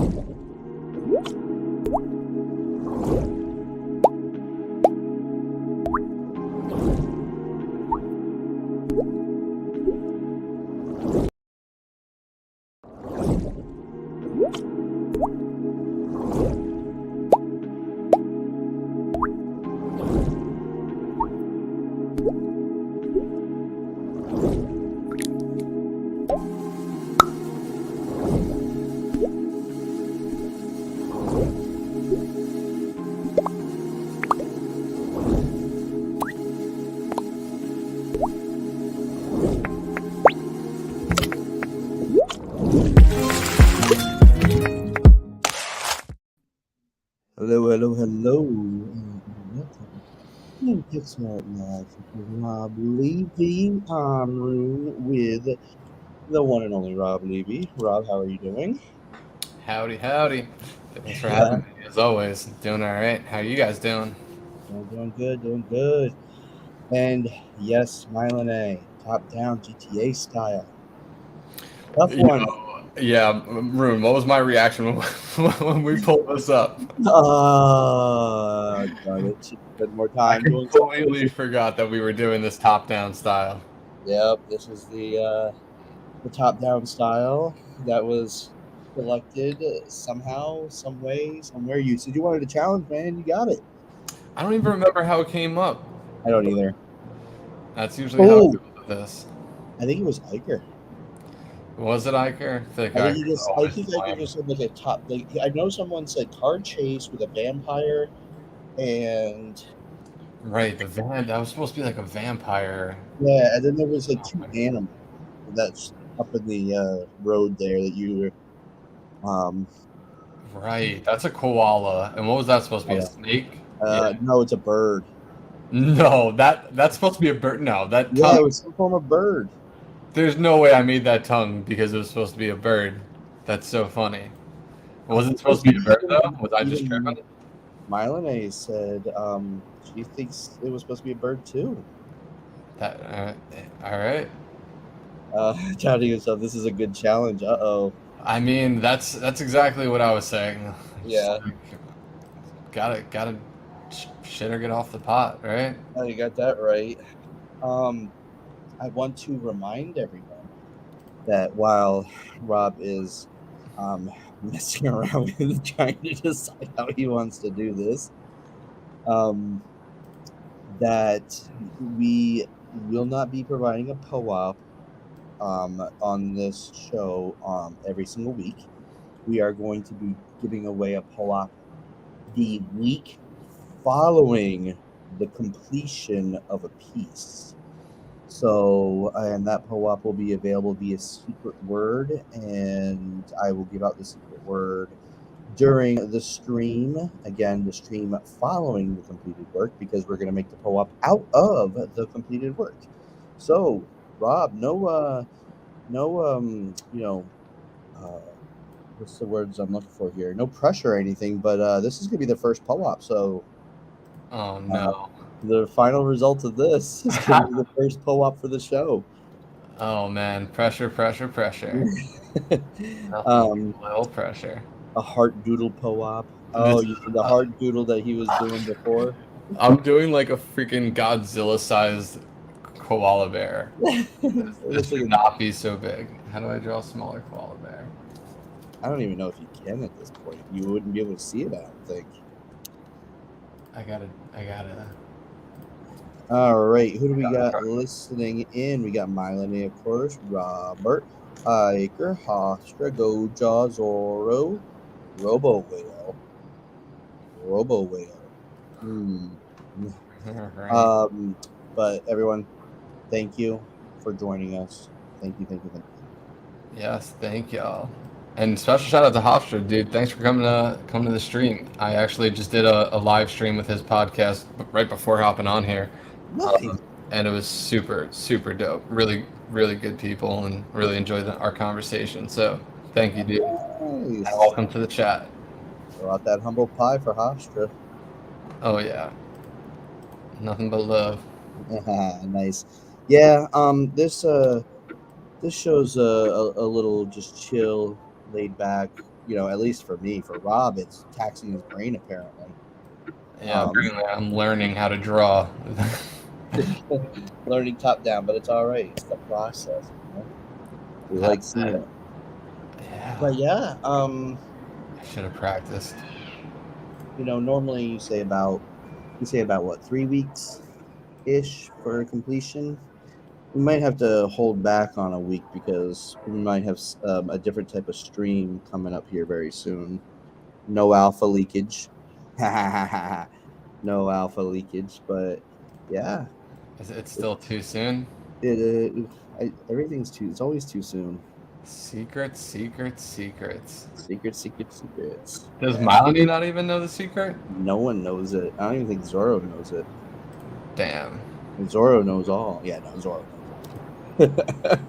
Hello. It's not live. Rob Levy on room with the one and only Rob Levy. Rob, how are you doing? Howdy. Thanks for having me, as always. Doing all right. How are you guys doing? Doing good. And yes, Mylan A, top down GTA style. Tough one. Yeah, Rune, what was my reaction when we pulled this up? Darn it. Should spend more I time doing completely forgot that we were doing this top-down style. Yep, this is the top down style that was selected somehow, some way, somewhere. You said you wanted a challenge, man. You got it. I don't even remember how it came up. I don't either. That's usually how it goes with this. I think it was Iker. Was it Iker? I think Iker just said like a top. Like, I know someone said card chase with a vampire, and right, that was supposed to be like a vampire. Yeah, and then there was like two animals that's up in the road there that you were. Right, that's a koala. And what was that supposed to be? A snake? No, it's a bird. No, that's supposed to be a bird. No, that tongue. Yeah, it was some form of bird. There's no way I made that tongue because it was supposed to be a bird. That's so funny. Wasn't supposed to be a bird though? Was I just tripping? Mylene said she thinks it was supposed to be a bird too. All right. Telling yourself this is a good challenge. I mean, that's exactly what I was saying. Yeah. Gotta shit or get off the pot, right? Oh, you got that right. I want to remind everyone that while Rob is messing around with trying to decide how he wants to do this, that we will not be providing a co-op on this show every single week. We are going to be giving away a co-op the week following the completion of a piece. So, and that co-op will be available via secret word, and I will give out the secret word during the stream. Again, the stream following the completed work, because we're going to make the co-op out of the completed work. So, Rob, what's the words I'm looking for here? No pressure or anything, but this is going to be the first co-op. So, oh no. The final result of this is going to be the first co-op for the show. Oh man, pressure. Little pressure. A heart doodle co-op. Oh, the heart doodle that he was doing before. I'm doing like a freaking Godzilla-sized koala bear. This would not be so big. How do I draw a smaller koala bear? I don't even know if you can at this point. You wouldn't be able to see it, I don't think. I gotta. All right, who do we got listening in? We got Mylene, of course, Robert, Iker, Hostra, Goja, Zorro, Robo Whale. But everyone, thank you for joining us. Thank you. Yes, thank y'all. And special shout out to Hofstra, dude. Thanks for coming to the stream. I actually just did a live stream with his podcast right before hopping on here. Nice. And it was super, super dope. Really, really good people, and really enjoyed our conversation. So thank you, dude. Nice. And welcome to the chat. Throw out that humble pie for Hofstra. Oh yeah. Nothing but love. Nice. Yeah. This show's a little just chill, laid back, at least for me, for Rob, it's taxing his brain apparently. Yeah, apparently I'm learning how to draw. Learning top down, but it's all right. It's the process, We like That's seeing it. it. But Yeah, yeah, I should have practiced. normally you say about what, 3 weeks ish for completion. We might have to hold back on a week because we might have a different type of stream coming up here very soon. No alpha leakage. No alpha leakage, but yeah, Is it still it's too soon? everything's too. It's always too soon. Secrets, secrets, secrets. Secrets. Does Yeah, Melanie not even know the secret? no one knows it. I don't even think Zoro knows it. Damn. Zoro knows all. Yeah, no, Zoro knows all.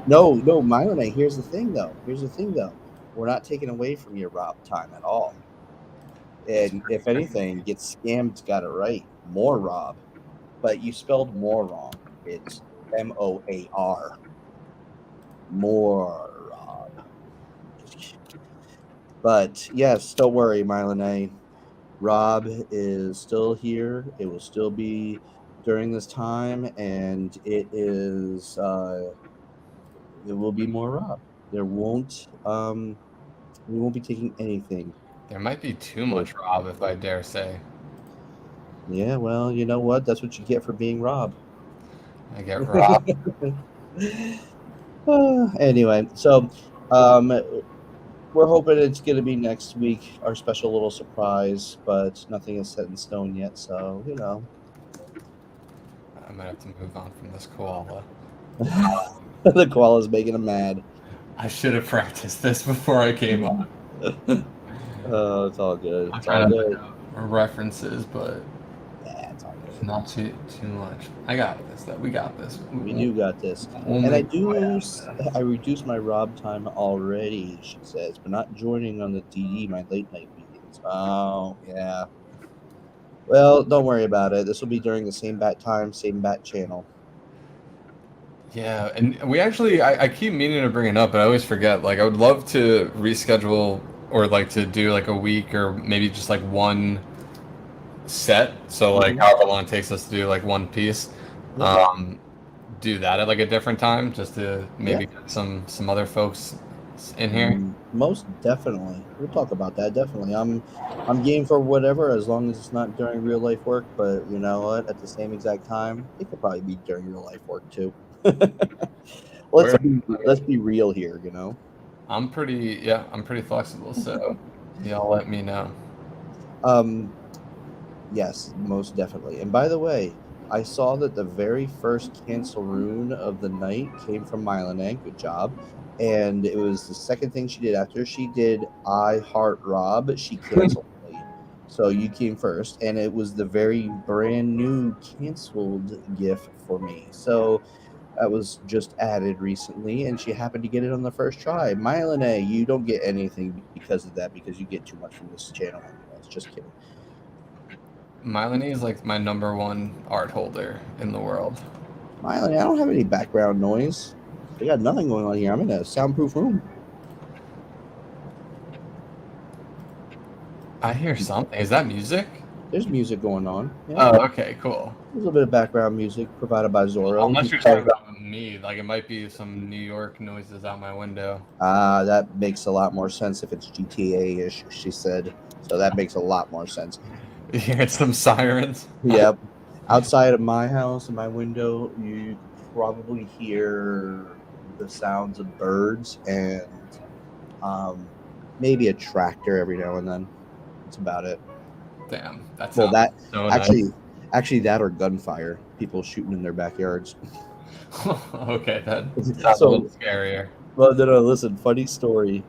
No, Mylon. Here's the thing though. We're not taking away from your Rob time at all. And if anything, Get Scammed got it right. More Rob. But you spelled more wrong. It's MOAR. More Rob. But yes, don't worry, Mylon. Rob is still here. It will still be during this time, and it will be more Rob. There won't we won't be taking anything There might be too away much from you. Rob, if I dare say. Yeah, well, you know what? That's what you get for being Rob. I get Rob. Anyway, so um, we're hoping it's going to be next week, our special little surprise, but nothing is set in stone yet. So, I might have to move on from this koala. the koala's making him mad. I should have practiced this before I came on. Oh, it's all good. I'm It's all trying to good. look up references, but Yeah, it's all it's good. not too much. I got this. Though we got this. We do got this. We'll And make our way out of this. I reduced my Rob time already, she says, but not joining on the DD, my late night meetings. Oh, yeah. Well, don't worry about it. This will be during the same bat time, same bat channel. Yeah, and we actually, I keep meaning to bring it up, but I always forget. Like, I would love to reschedule or like to do like a week or maybe just like one set. So like Mhm. however long it takes us to do like one piece, Yep. um, do that at like a different time just to Yeah. maybe get some other folks in here. Most definitely. We'll talk about that. Definitely. I'm game for whatever as long as it's not during real life work, but you know what? At the same exact time, it could probably be during real life work too. let's Where be let's be real here, I'm pretty flexible. So y'all let me know. Um yes, most definitely. And by the way, I saw that the very first cancel rune of the night came from Mylene. Good job. And it was the second thing she did after she did I Heart Rob, she canceled me. So you came first, and it was the very brand new canceled GIF for me. So that was just added recently, and she happened to get it on the first try. Mylene, you don't get anything because of that because you get too much from this channel anyways. Just kidding. Mylene is like my number one art holder in the world. Mylene, I don't have any background noise. I got nothing going on here. I'm in a soundproof room. I hear something. Is that music? There's music going on. Yeah. Oh, okay, cool. There's a little bit of background music provided by Zoro. Unless you're talking about me, like it might be some New York noises out my window. That makes a lot more sense if it's GTA-ish, she said. So that makes a lot more sense. You hear some sirens? Yep. Outside of my house and my window, you could probably hear the sounds of birds and maybe a tractor every now and then. That's about it. Damn, that's Well, that so actually that or gunfire, people shooting in their backyards. nice. Okay, that sounds a So, little scarier. well, no, listen. Funny story.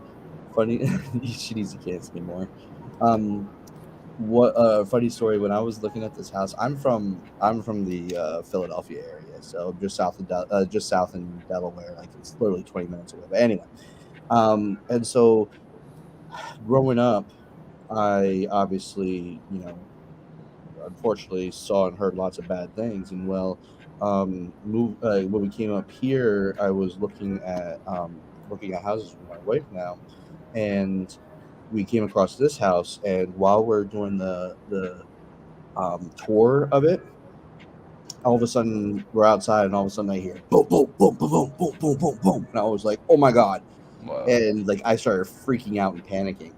Funny. She needs to cancel me more. What funny story? When I was looking at this house, I'm from the Philadelphia area, so just south of just south in Delaware. Like it's literally 20 minutes away. But anyway, and so growing up, I obviously, unfortunately saw and heard lots of bad things. And well, when we came up here, I was looking at houses with my wife now, and we came across this house, and while we're doing the tour of it, all of a sudden we're outside, and all of a sudden I hear boom, boom, boom, boom, boom, boom, boom, boom, boom, and I was like, oh my god. Whoa. And like I started freaking out and panicking,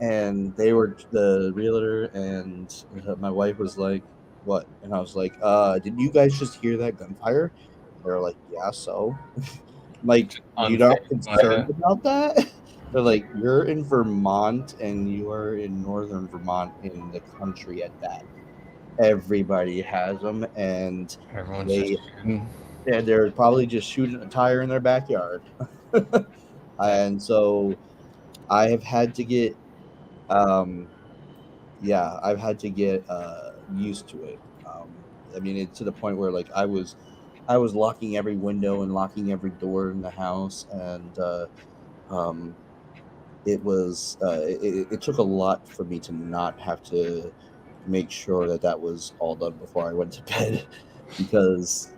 and they were the realtor and my wife was like, what? And I was like, did you guys just hear that gunfire? They're like, yeah, so like, you're not Unfazed by concerned it. about that? They're like, you're in Vermont, and you are in northern Vermont, in the country at that. Everybody has them, and Everyone's just they shooting. they're probably just shooting a tire in their backyard. That, And so I have had to get yeah, I've had to get used to it. I mean, it's to the point where like I was locking every window and locking every door in the house, and um, it took a lot for me to not have to make sure that that was all done before I went to bed, because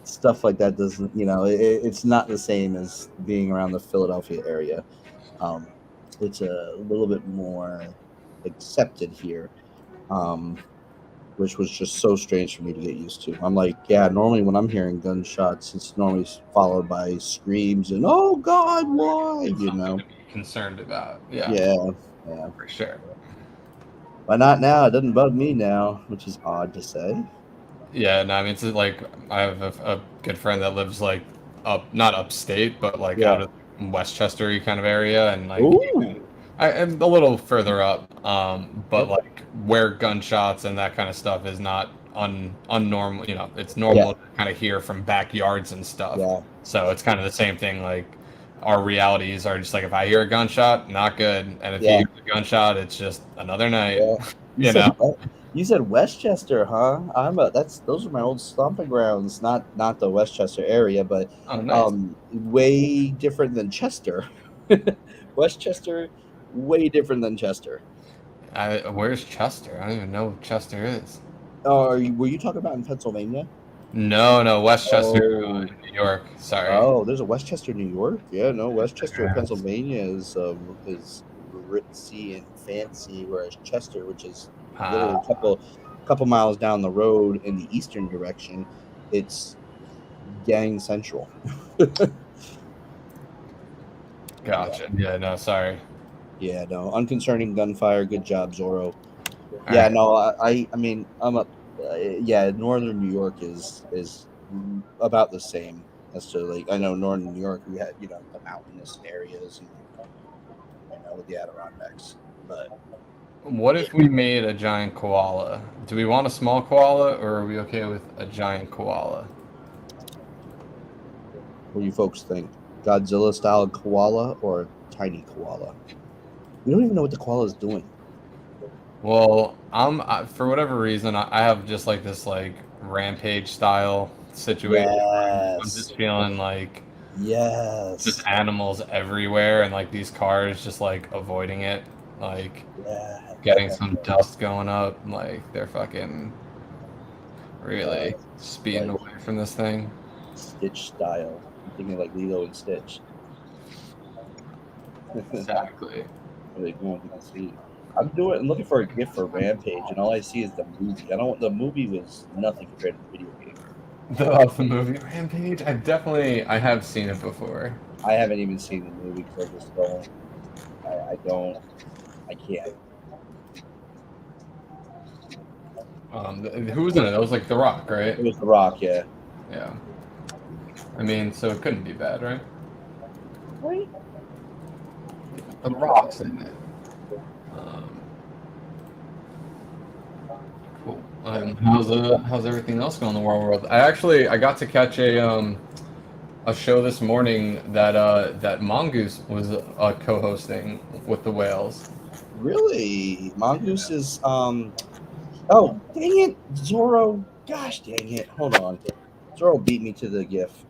stuff like that doesn't, it's not the same as being around the Philadelphia area. Um, it's a little bit more accepted here, um, which was just so strange for me to get used to. I'm like, yeah, normally when I'm hearing gunshots, it's normally followed by screams and, oh God, why? You something know? to be concerned about. Yeah, Yeah, yeah. for sure. But not now. It doesn't bug me now, which is odd to say. Yeah, no, I mean, it's like I have a good friend that lives like not upstate, but like Yeah. out of Westchester kind of area, and like Ooh. I am a little further up, but Yep. like where gunshots and that kind of stuff is not unnormal. You know, it's Yeah. normal to kind of hear from backyards and stuff. Yeah. So it's kind of the same thing. Like our realities are just like if I hear a gunshot, not good, and if you Yeah. hear a gunshot, it's just another night. Yeah. You You said know? you said Westchester, huh? Those are my old stomping grounds. Not the Westchester area, but Oh, nice. way different than Chester. Westchester, way different than Chester. Where's Chester? I don't even know what Chester is. Were you talking about in Pennsylvania? No, no, Westchester, Oh, in New York. Sorry. oh, there's a Westchester, New York. Yeah, no, Westchester, There is. Pennsylvania is ritzy and fancy, whereas Chester, which is literally a Ah, couple miles down the road in the eastern direction, it's gang central. Yeah, gotcha. Yeah, no, sorry. yeah, no, unconcerning gunfire. Good job, Zorro. All Yeah, right. no, I mean, I'm up. Yeah, northern New York is about the same as to like I know northern New York we had the mountainous areas and with the Adirondacks, but What if we made a giant koala? Do we want a small koala or are we okay with a giant koala? what do you folks think? Godzilla style koala or tiny koala? We don't even know what the koala is doing. Well, for whatever reason, I have just like this like rampage style situation where I'm Yes, just feeling like just yes, animals everywhere and like these cars just like avoiding it, like yes, getting some dust going up, like they're fucking really yes. speeding Like away from this thing. Stitch style. I'm thinking like Lilo and Stitch. Exactly. Really going to see. I'm looking for a gift for Rampage, and all I see is the movie. I don't. The movie was nothing compared to the video game. The movie Rampage, I have seen it before. I haven't even seen the movie because I just don't. I don't. I can't. Who was in it? That was like The Rock, right? It was The Rock, yeah. Yeah. I mean, so it couldn't be bad, right? Right? The Rock's in it. Um, cool. How's everything else going in the world? I got to catch a show this morning that Mongoose was co-hosting with the whales. Really? Mongoose is. Oh, dang it, Zorro! Gosh, dang it! Hold on. Zorro beat me to the GIF.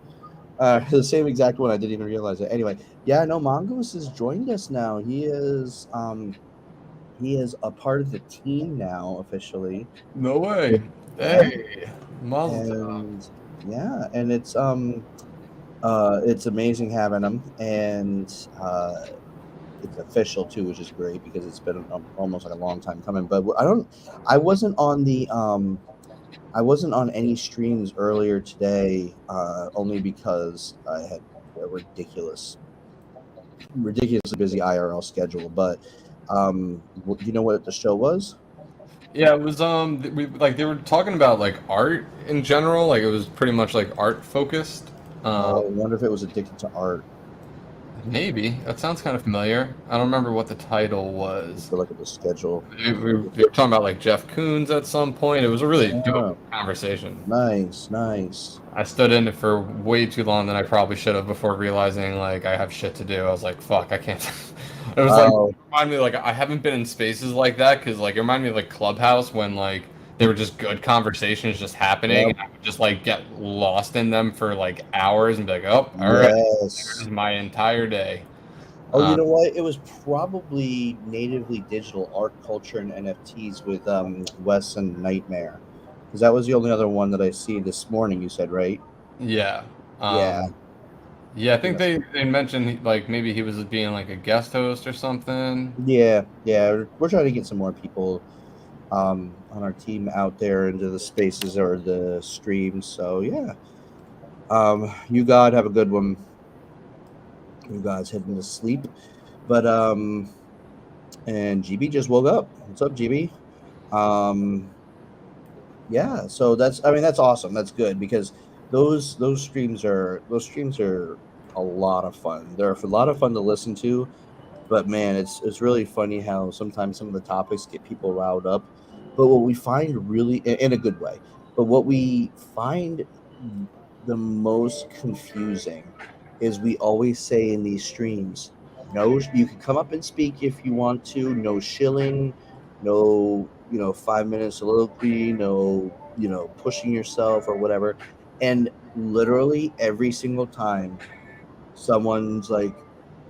The same exact one. I didn't even realize it. Anyway, yeah, no, Mongoose has joined us now. He is a part of the team now officially. No way. Yeah, Hey, Mazel tov. and yeah, and it's amazing having him, and it's official too, which is great because it's been almost like a long time coming. But I wasn't on I wasn't on any streams earlier today, only because I had a ridiculously busy IRL schedule. But do you know what the show was? Yeah, it was like they were talking about like art in general, like it was pretty much like art focused. Oh, Um, I wonder if it was addicted to art. Maybe that sounds kind of familiar. I don't remember what the title Let's was. go look at the schedule. We were talking about like Jeff Koons at some point. It was a really dope Oh, conversation. nice, nice. I stood in it for way too long than I probably should have before realizing like I have shit to do. I was like, fuck, I can't. It was like Oh, remind me like I haven't been in spaces like that because like it reminded me of like Clubhouse when like they were just good conversations just happening yep, and I would just like get lost in them for like hours and be like, oh, all right, there's yes. my entire day. Oh, you Uh, know what? It was probably natively digital art culture and NFTs with Wes and Nightmare, because that was the only other one that I see this morning. You said right? yeah. Yeah, Yeah, I think yes. they mentioned like maybe he was being like a guest host or something. Yeah, yeah. We're trying to get some more people on our team out there into the spaces or the streams. So yeah, you God have a good one. You guys heading to sleep, but and GB just woke up. What's up, GB? Um, yeah, so that's awesome. That's good because those streams are a lot of fun. They're a lot of fun to listen to, but man, it's really funny how sometimes some of the topics get people riled up. But what we find really in a good way, but what we find the most confusing is we always say in these streams, no, you can come up and speak if you want to, no shilling, no, 5 minute soliloquy, no, pushing yourself or whatever. And literally every single time someone's like,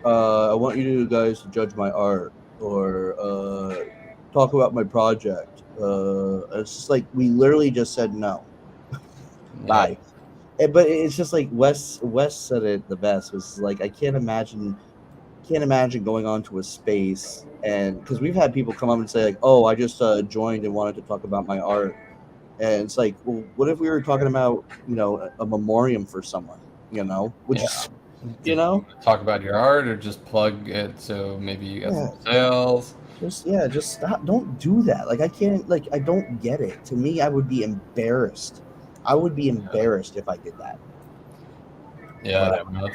I want you guys to judge my art or talk about my project. It's just like we literally just said no. Yeah, Bye. But it's just like Wes said it the best. Was like I can't imagine going onto a space and because we've had people come up and say like, oh, I just joined and wanted to talk about my art, and it's like, well, what if we were talking about a memoriam for someone? Would you yeah. you know Talk about your art or just plug it so maybe you get yeah some sales. just stop, don't do that. Like I can't, like I don't get it. To me, I would be embarrassed. I would be embarrassed if I did that. Yeah, But I know,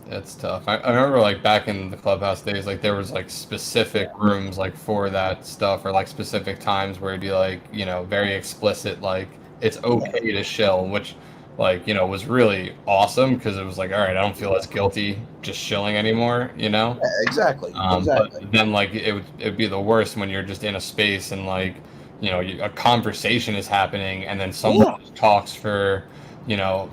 it's tough. I remember like back in the clubhouse days, like there was like specific rooms like for that stuff or like specific times where it'd be like, very explicit, like it's yeah, okay to shill, which like, was really awesome because it was like, all right, I don't feel as guilty just shilling anymore. exactly, But exactly. then like it'd be the worst when you're just in a space and like, a conversation is happening and then someone Yeah, just talks for, you know,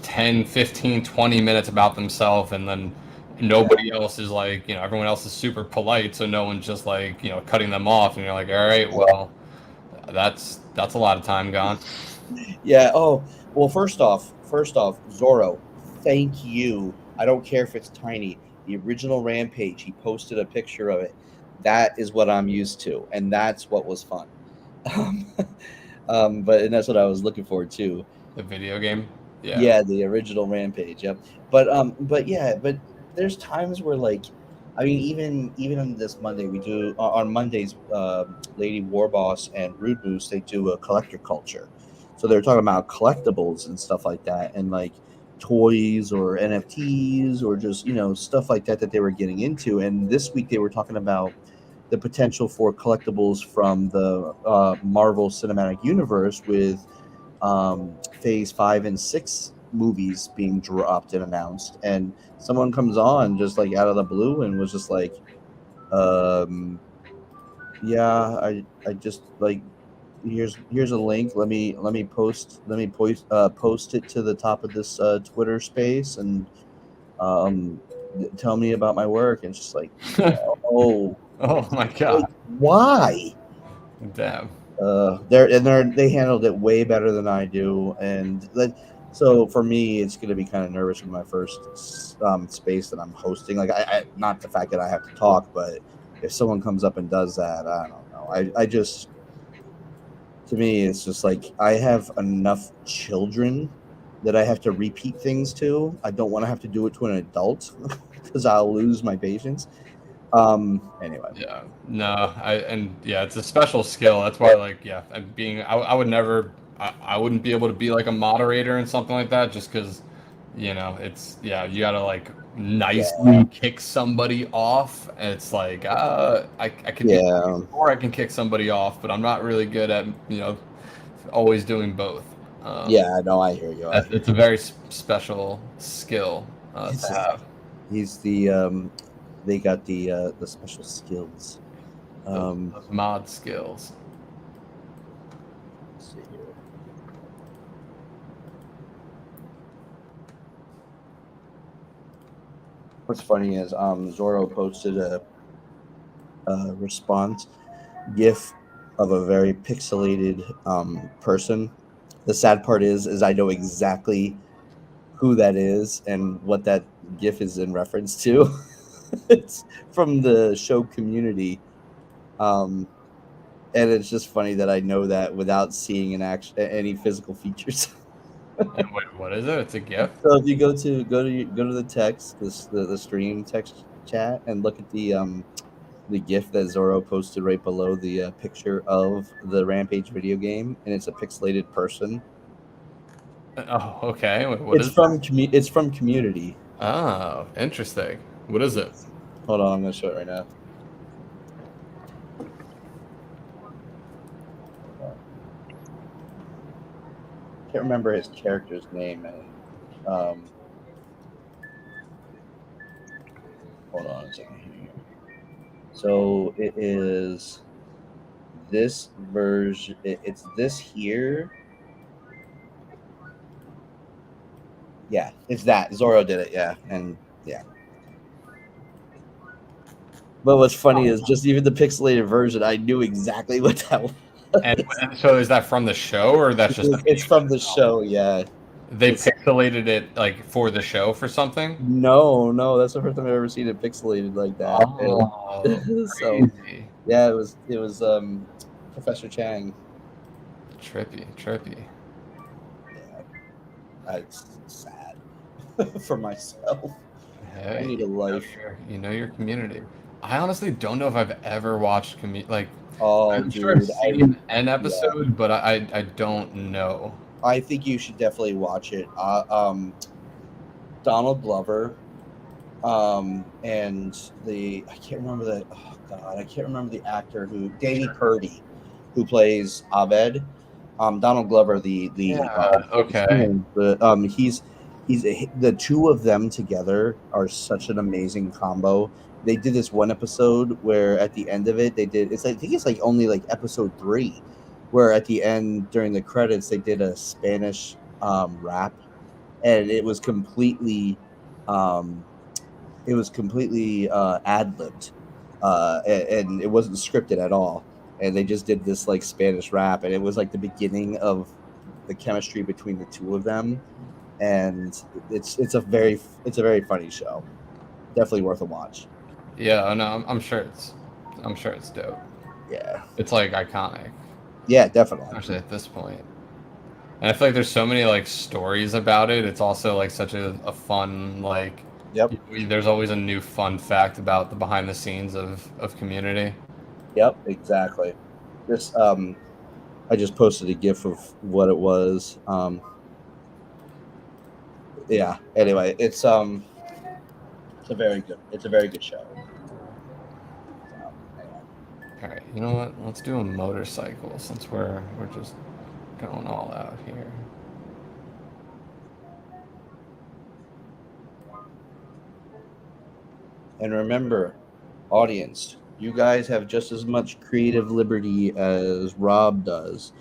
10, 15, 20 minutes about themselves and then yeah. nobody else is like, everyone else is super polite, so no one's just like, cutting them off and you're like, all right, well, that's a lot of time gone. Yeah. Oh, well, first off, Zorro, thank you. I don't care if it's tiny. The original Rampage, he posted a picture of it. That is what I'm used to, and that's what was fun. Um, and that's what I was looking for too. The video game. Yeah. Yeah, the original Rampage. Yep. But yeah, but there's times where like, I mean, even on this Monday we do on Mondays, Lady Warboss and Rude Boost they do a collector culture, so they're talking about collectibles and stuff like that, and like toys or NFTs or just stuff like that they were getting into. And this week they were talking about the potential for collectibles from the Marvel Cinematic Universe with phase 5 and 6 movies being dropped and announced, and someone comes on just like out of the blue and was just like, um yeah, I just like, here's a link, let me post it to the top of this Twitter space, and um tell me about my work. And it's just like, no, Oh my like, God. why? Damn. They handled it way better than I do, and like So for me, it's going to be kind of nervous with my first space that I'm hosting. Like, not the fact that I have to talk, but if someone comes up and does that, I don't know. I just, to me, it's just like I have enough children that I have to repeat things to. I don't want to have to do it to an adult because I'll lose my patience. Anyway, Yeah, no, it's a special skill. That's why, like, yeah, I would never, I wouldn't be able to be like a moderator and something like that, just because, it's, yeah, you gotta like yeah, nicely kick somebody off. And it's like, I can do, yeah, or I can kick somebody off, but I'm not really good at, always doing both. yeah. No, I hear you. I hear It's a very special skill to you. have. He's the they got the special skills. Those mod skills. Let's see here. What's funny is Zorro posted a response GIF of a very pixelated person. The sad part is I know exactly who that is and what that GIF is in reference to. It's from the show Community. Um, and it's just funny that I know that without seeing any physical features. And wait, what is it? It's a gift? So if you go to the text, the stream text chat, and look at the GIF that Zorro posted right below the picture of the Rampage video game, and it's a pixelated person. Oh, okay. Wait, what is it? It's from Community. Oh, interesting. What is it? Hold on, I'm gonna show it right now. Can't remember his character's name, and hold on a second here. So it is this version. It's this here. Yeah, it's that. Zorro did it. Yeah, and yeah. But what's funny is just even the pixelated version, I knew exactly what that was. And so is that from the show or that's just the It's video from the itself? show. Yeah. They It's pixelated it like for the show for something? no, that's the first time I've ever seen it pixelated like that. Oh, So crazy. yeah, it was Professor Chang. Trippy. Yeah, it's sad for myself. I Hey, need a life. you know your community. I honestly don't know if I've ever watched like Oh, I'm sure I've dude, seen an yeah, episode, but I don't know. I think you should definitely watch it. Donald Glover, and I can't remember the oh god, I can't remember the actor who Davy Purdy, who plays Abed. Donald Glover, the Yeah, okay. but he's the two of them together are such an amazing combo. They did this one episode where at the end of it they did I think it's like only like episode 3, where at the end during the credits they did a Spanish rap, and um, it was completely ad libbed, and it wasn't scripted at all. And they just did this like Spanish rap, and it was like the beginning of the chemistry between the two of them. And it's a very funny show. Definitely worth a watch. Yeah, no, I'm sure it's dope. Yeah, It's like iconic, yeah, definitely. especially at this point. And I feel like there's so many like stories about it. It's also like such a fun like Yep, there's always a new fun fact about the behind the scenes of community. yep, exactly. This I just posted a GIF of what it was. Yeah. Anyway, it's a very good show. Anyway. All right, you know what? Let's do a motorcycle since we're just going all out here. And remember, audience, you guys have just as much creative liberty as Rob does.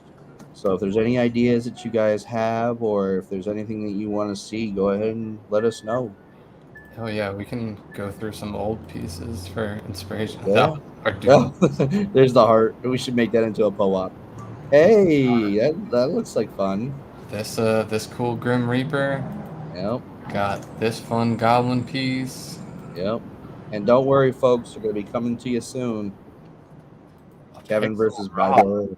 So if there's any ideas that you guys have, or if there's anything that you want to see, go ahead and let us know. Oh yeah, we can go through some old pieces for inspiration. Yeah. Or do Well, there's the heart. We should make that into a co-op. Hey, that looks like fun. this cool Grim Reaper. Yep. Got this fun Goblin piece. Yep. And don't worry, folks, they're going to be coming to you soon. A Kevin Pixel versus Rob. Bible.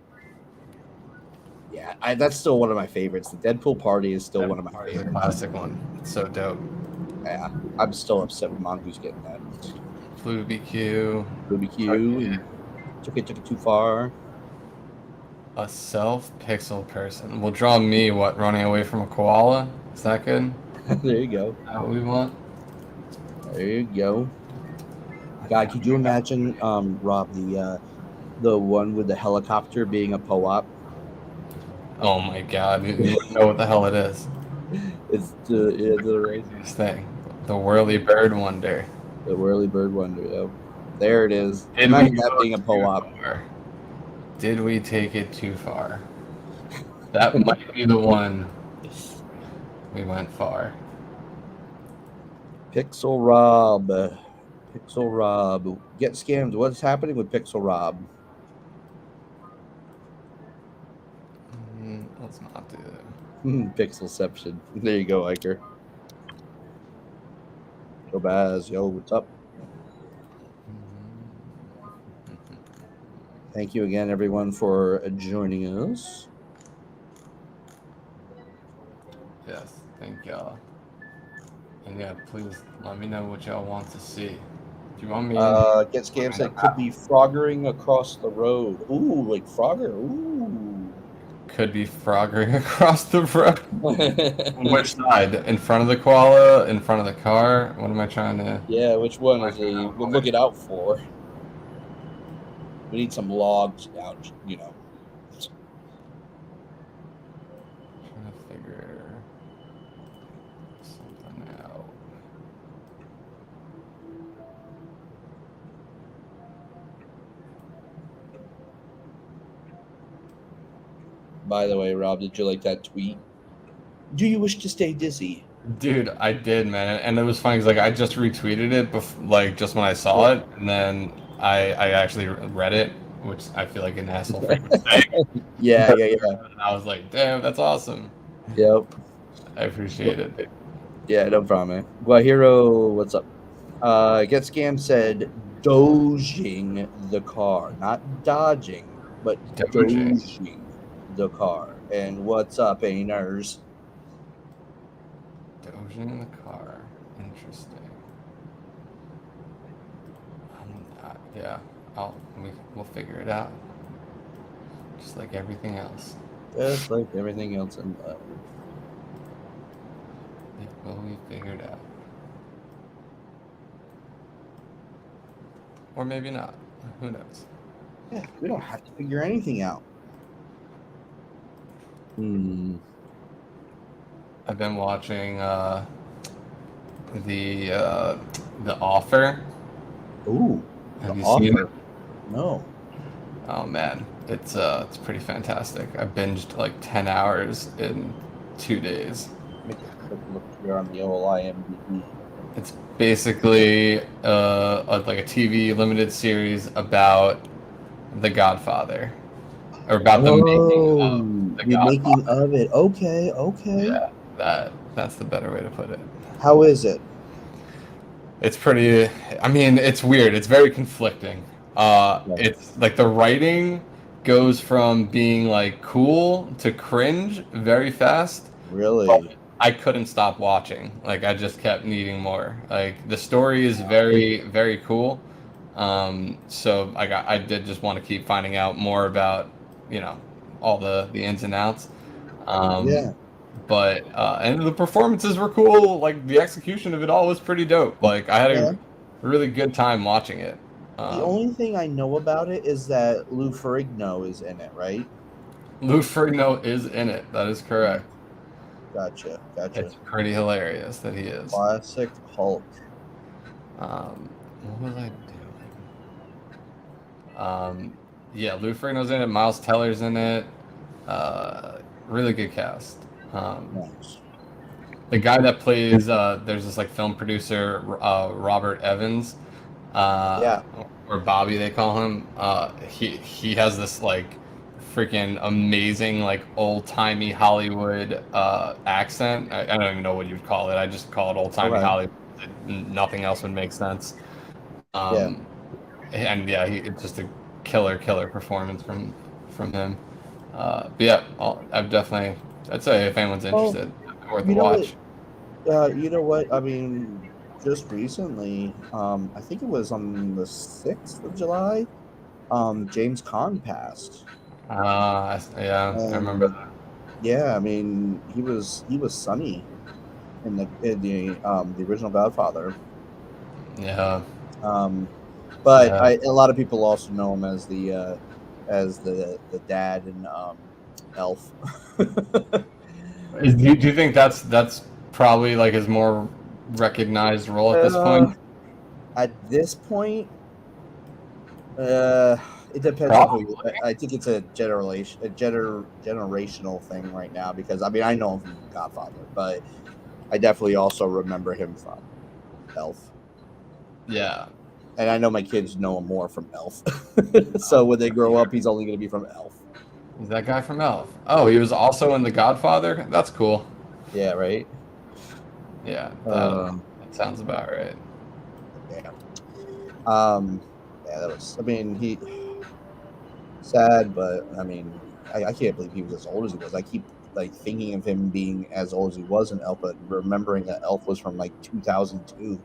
Yeah, that's still one of my favorites. The Deadpool party is still one of my Part of the favorites. classic one. It's so dope. Yeah, I'm still upset with Mongoose getting that. Blue BQ. Ruby Q and took it too far. A self-pixel person. Will draw me what? Running away from a koala? Is that good? There you go. Is that what we want? There you go. God, could you imagine, Rob, the one with the helicopter being a PO-op? Oh my god, you wouldn't know what the hell it is. It's the Craziest thing. The whirly bird wonder. whirly bird wonder. Yep. There it is. Did Imagine we that go being a too PO-op. far? Did we take it too far? That might be the one. We went far. Pixel Rob. Pixel Rob. Get scammed. What's happening with Pixel Rob? Let's not do that. Pixelception. There you go, Iker. Yo, Baz. Yo, what's up? Thank you again, everyone, for joining us. Yes, thank y'all. And yeah, please let me know what y'all want to see. Do you want me? Get scammed said could be froggering across the road. Ooh, like Frogger. Ooh. Could be froggering across the road. On which side? In front of the koala? In front of the car? What am I trying to? Yeah, which one is he? We'll look it out for. We need some logs out, you know. Trying to figure something out. By the way, Rob, did you like that tweet? Do you wish to stay dizzy? Dude, I did, man, and it was funny because like I just retweeted it, like just when I saw it, and then I actually read it, which I feel like an asshole for saying. Yeah. And I was like, damn, that's awesome. Yep. I appreciate it. Yeah, no problem, man. Guajiro, what's up? Get Scam said doging the car, not dodging, but Doging. doging the car. And what's up, Ainers? Doging in the car. Interesting. Yeah, we'll figure it out. Just like everything else. Just like everything else in life. It will be figured out. Or maybe not. Who knows? Yeah, we don't have to figure anything out. I've been watching the Offer. Ooh, Have The you seen Offer? it? No. Oh man, it's pretty fantastic. I binged like 10 hours in 2 days. Make a quick look here on the OLIMDB. It's basically like a TV limited series about The Godfather, or about the making of The the Godfather. making of it. Okay. Yeah, that's the better way to put it. How is it? It's pretty. I mean, it's weird. It's very conflicting. It's like the writing goes from being like cool to cringe very fast. Really? I couldn't stop watching. Like I just kept needing more. Like the story is very, very cool. So I did just want to keep finding out more about, all the ins and outs. Yeah. But and the performances were cool. Like the execution of it all was pretty dope. Like I had a really good time watching it. The only thing I know about it is that Lou Ferrigno is in it, right? Lou Ferrigno is in it. That is correct. Gotcha. It's pretty hilarious that he is. Classic Hulk. What was I doing? Yeah, Lou Ferrigno's in it. Miles Teller's in it. Really good cast. Nice. The guy that plays there's this like film producer Robert Evans. Or Bobby they call him. He has this like freaking amazing, like old-timey Hollywood accent. I don't even know what you'd call it. I just call it old-timey Okay. Hollywood. Nothing else would make sense. Yeah. Um, and yeah, it's just a killer performance from him. But yeah, I'd say if anyone's Well, interested, worth a you know what? watch. You know what? I mean, just recently, I think it was on the 6th of July, James Caan passed. Yeah, I remember And that. yeah, I mean, he was Sonny in the original Godfather. Yeah, Um, but yeah. a lot of people also know him as the dad in Elf. Do you think that's probably like his more recognized role at this uh, point? at this point, uh, it depends on who Probably. you. I think it's generational thing right now because I mean I know him from Godfather, but I definitely also remember him from Elf, Yeah. and I know my kids know him more from Elf. So when they grow up, he's only going to be from Elf. He's that guy from Elf. Oh, he was also in The Godfather? That's cool. Yeah, right. Yeah, Um, that sounds about right. yeah. Yeah, that was. I mean, he sad, but I mean, I can't believe he was as old as he was. I keep like thinking of him being as old as he was in Elf, but remembering that Elf was from like 2002.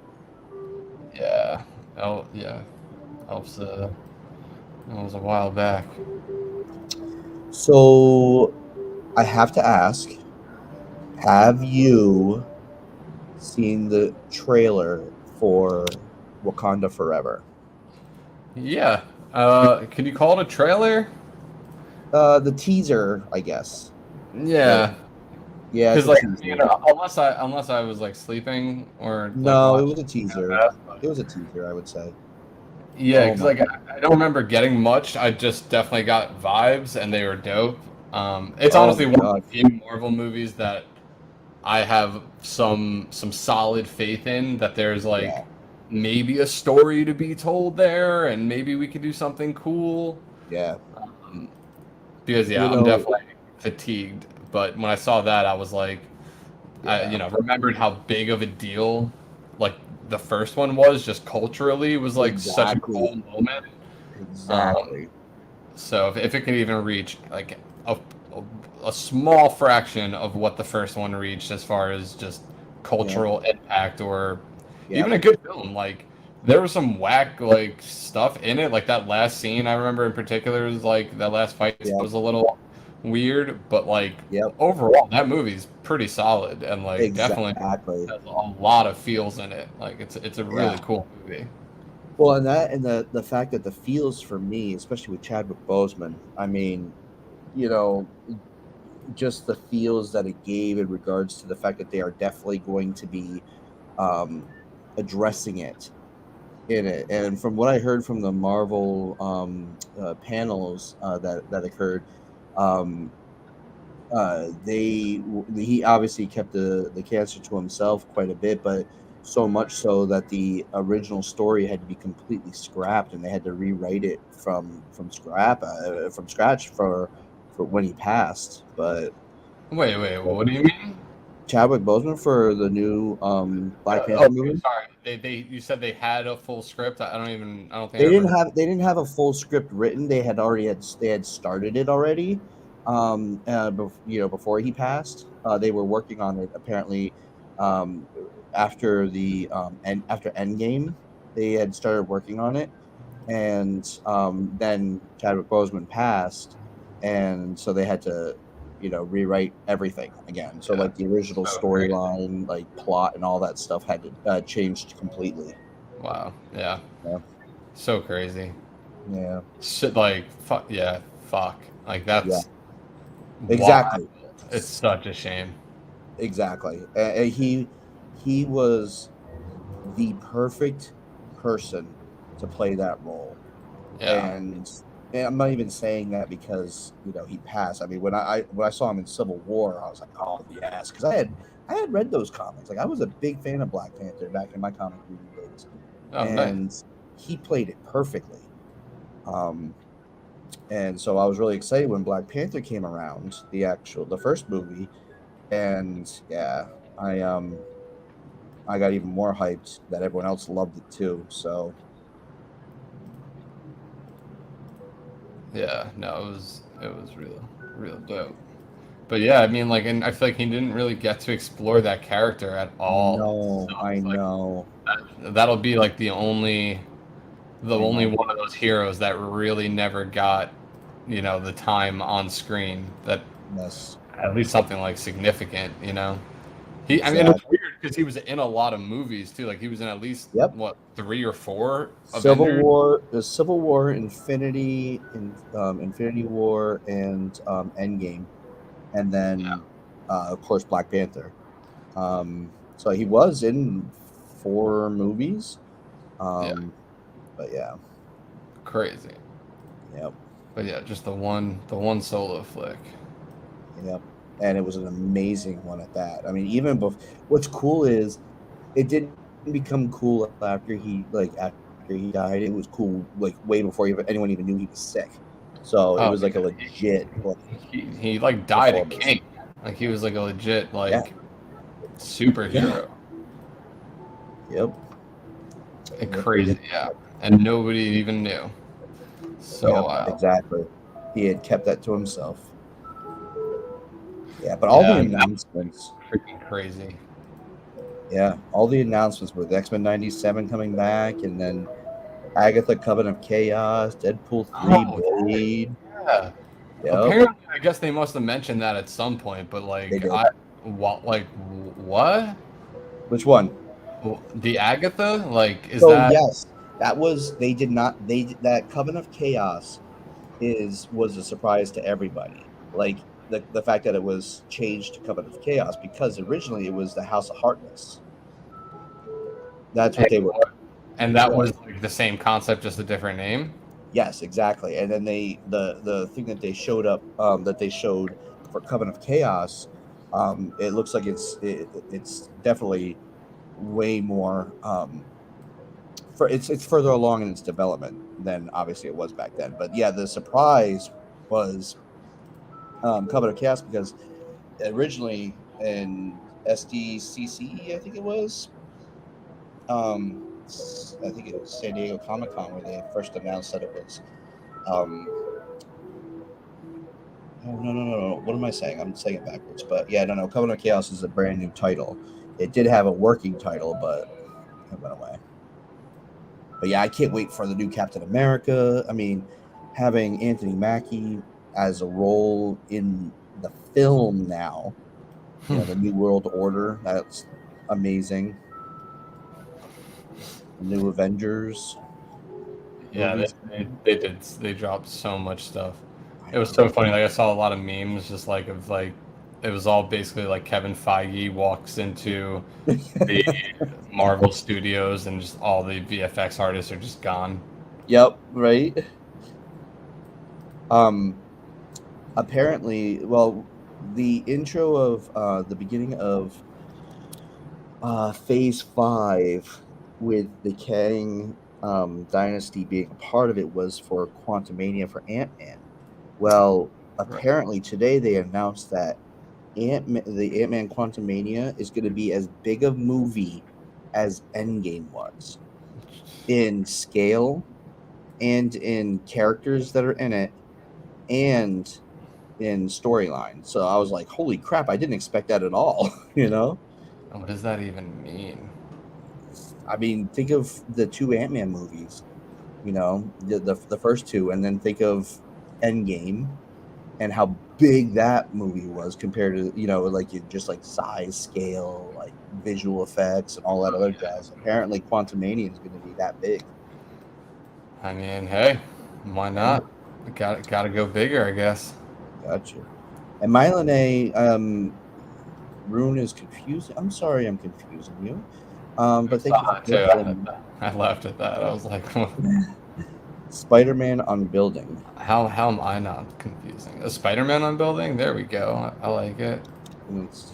Yeah. Oh, yeah. Elf's that was a while back. So I have to ask: have you seen the trailer for Wakanda Forever? Yeah. Could you call it a trailer? The teaser, I guess. Yeah, Yeah. yeah, it's Because a like teaser. unless I was like sleeping or like No, it watching was a teaser. that. It was a teaser, I would say. Yeah, Oh because my like I don't remember getting much. I just definitely got vibes, and they were dope. It's Oh honestly my one of god. the few Marvel movies that I have some solid faith in. That there's Yeah. like maybe a story to be told there, and maybe we could do something cool. Yeah. Um, because You yeah, I'm know, definitely fatigued. But when I saw that, I was like, yeah, remembered how big of a deal like the first one was just culturally was like such a exactly. cool moment. Um, Exactly. so if it can even reach like a, a small fraction of what the first one reached as far as just Yeah. cultural impact or Yeah. even a good film, like there was some whack like stuff in it. Like that last scene I remember in particular is like that last fight Yep. was a little weird, but like Yep. overall that movie's pretty solid and like definitely Exactly. has a lot of feels in it. Like it's a really Yeah. cool movie. Well, and that and the fact that the feels for me, especially with Chadwick Boseman, I mean, you know, just the feels that it gave in regards to the fact that they are definitely going to be um, addressing it in it. And from what I heard from the Marvel panels that occurred, um, he obviously kept the cancer to himself quite a bit, but so much so that the original story had to be completely scrapped, and they had to rewrite it from scratch for when he passed. But Wait, what do you mean? Chadwick Boseman for the new Black Panther Okay, movie. sorry. They you said they had a full script. I don't think I ever heard. They didn't have a full script written. They had started it already. Before he passed, they were working on it apparently. Um, after after Endgame, they had started working on it, and then Chadwick Boseman passed, and so they had to rewrite everything again. So Yeah, like the original so crazy. storyline, like plot, and all that stuff had to changed completely. Wow, yeah, Yeah. so crazy. Yeah. Shit, like fuck, yeah, fuck. Like Yeah. that's wild. Exactly. It's such a shame. Exactly. He was the perfect person to play that role. Yeah. And, and I'm not even saying that because he passed. I mean, when I saw him in Civil War, I was like, oh yes, because I had read those comics. Like I was a big fan of Black Panther back in my comic reading days, Oh, nice. and he played it perfectly. Um, And so I was really excited when Black Panther came around, the first movie, and yeah, I um I got even more hyped that everyone else loved it too. So Yeah, no, it was real dope. But yeah, I mean, like, and I feel like he didn't really get to explore that character at all. So I it's like know, that'll be like the I only know. one of those heroes that really never got, the time on screen that Yes, at least something like significant, you know. I mean, it's exactly. weird because he was in a lot of movies too. Like he was in at least Yep. what 3 or 4 Civil Avengers. War, the Civil War, Infinity War, and Endgame, and then of course Black Panther. So he was in 4 movies. Yeah, Um, but yeah, crazy. yep, But yeah, just the one solo flick. yep. And it was an amazing one at that. I mean, what's cool is it didn't become cool after he died. It was cool like way before anyone even knew he was sick. So it Oh was like a yeah, legit like he like died a performance. king. Like he was like a legit Yeah, like yeah, superhero. yep, And yep, yep, crazy, yeah. And nobody even knew. So yep, wild. exactly. He had kept that to himself. Yeah, but all the Yeah, that announcements, was freaking crazy. yeah, all the announcements with X-Men '97 coming back, and then Agatha Coven of Chaos, Deadpool 3, Oh, Blade. yeah. Yep, Apparently, I guess they must have mentioned that at some point, but they like did. what? Which one? The Agatha? Like, is So that yes, that was they did not that Coven of Chaos is was a surprise to everybody. Like the fact that it was changed to Coven of Chaos because originally it was the House of Heartless. That's what they were. and that Yeah. was like the same concept, just a different name? Yes, exactly. And then the thing that they showed up that they showed for Coven of Chaos, it looks like it's definitely way more it's further along in its development than obviously it was back then. But yeah, the surprise was Coven of Chaos because originally in SDCC, I think it was, I think it was San Diego Comic Con where they first announced that it was. Oh, no. What am I saying? I'm saying it backwards. But yeah, no. Coven of Chaos is a brand new title. It did have a working title, but it went away. But yeah, I can't wait for the new Captain America. I mean, having Anthony Mackie as a role in the film now, the New World Order, that's amazing. The new Avengers Yeah, movies. they dropped so much stuff. I It was so know. funny. Like I saw a lot of memes, just like of like it was all basically like Kevin Feige walks into the Marvel Studios and just all the VFX artists are just gone. Yep, right. Um, Apparently, well, the intro of the beginning of Phase 5 with the Kang Dynasty being a part of it was for Quantumania for Ant-Man. Well, Right. apparently today they announced that the Ant-Man Quantumania is going to be as big a movie as Endgame was in scale and in characters that are in it and in storyline. So I was like, holy crap, I didn't expect that at all, you know? And what does that even mean? I mean, think of the 2 Ant-Man movies, the first two, and then think of Endgame and how big that movie was compared to, like just like size, scale, like visual effects and all that other jazz. Apparently Quantumania is going to be that big. I mean, hey, why Yeah, not? Gotta go bigger, I guess. gotcha. And Mylon A, Rune is confusing. I'm sorry I'm confusing you. But thank you for Too. posting I laughed at that. I was like, Spider-Man on building. how am I not confusing? A Spider-Man on building? There we go. I like it. It's,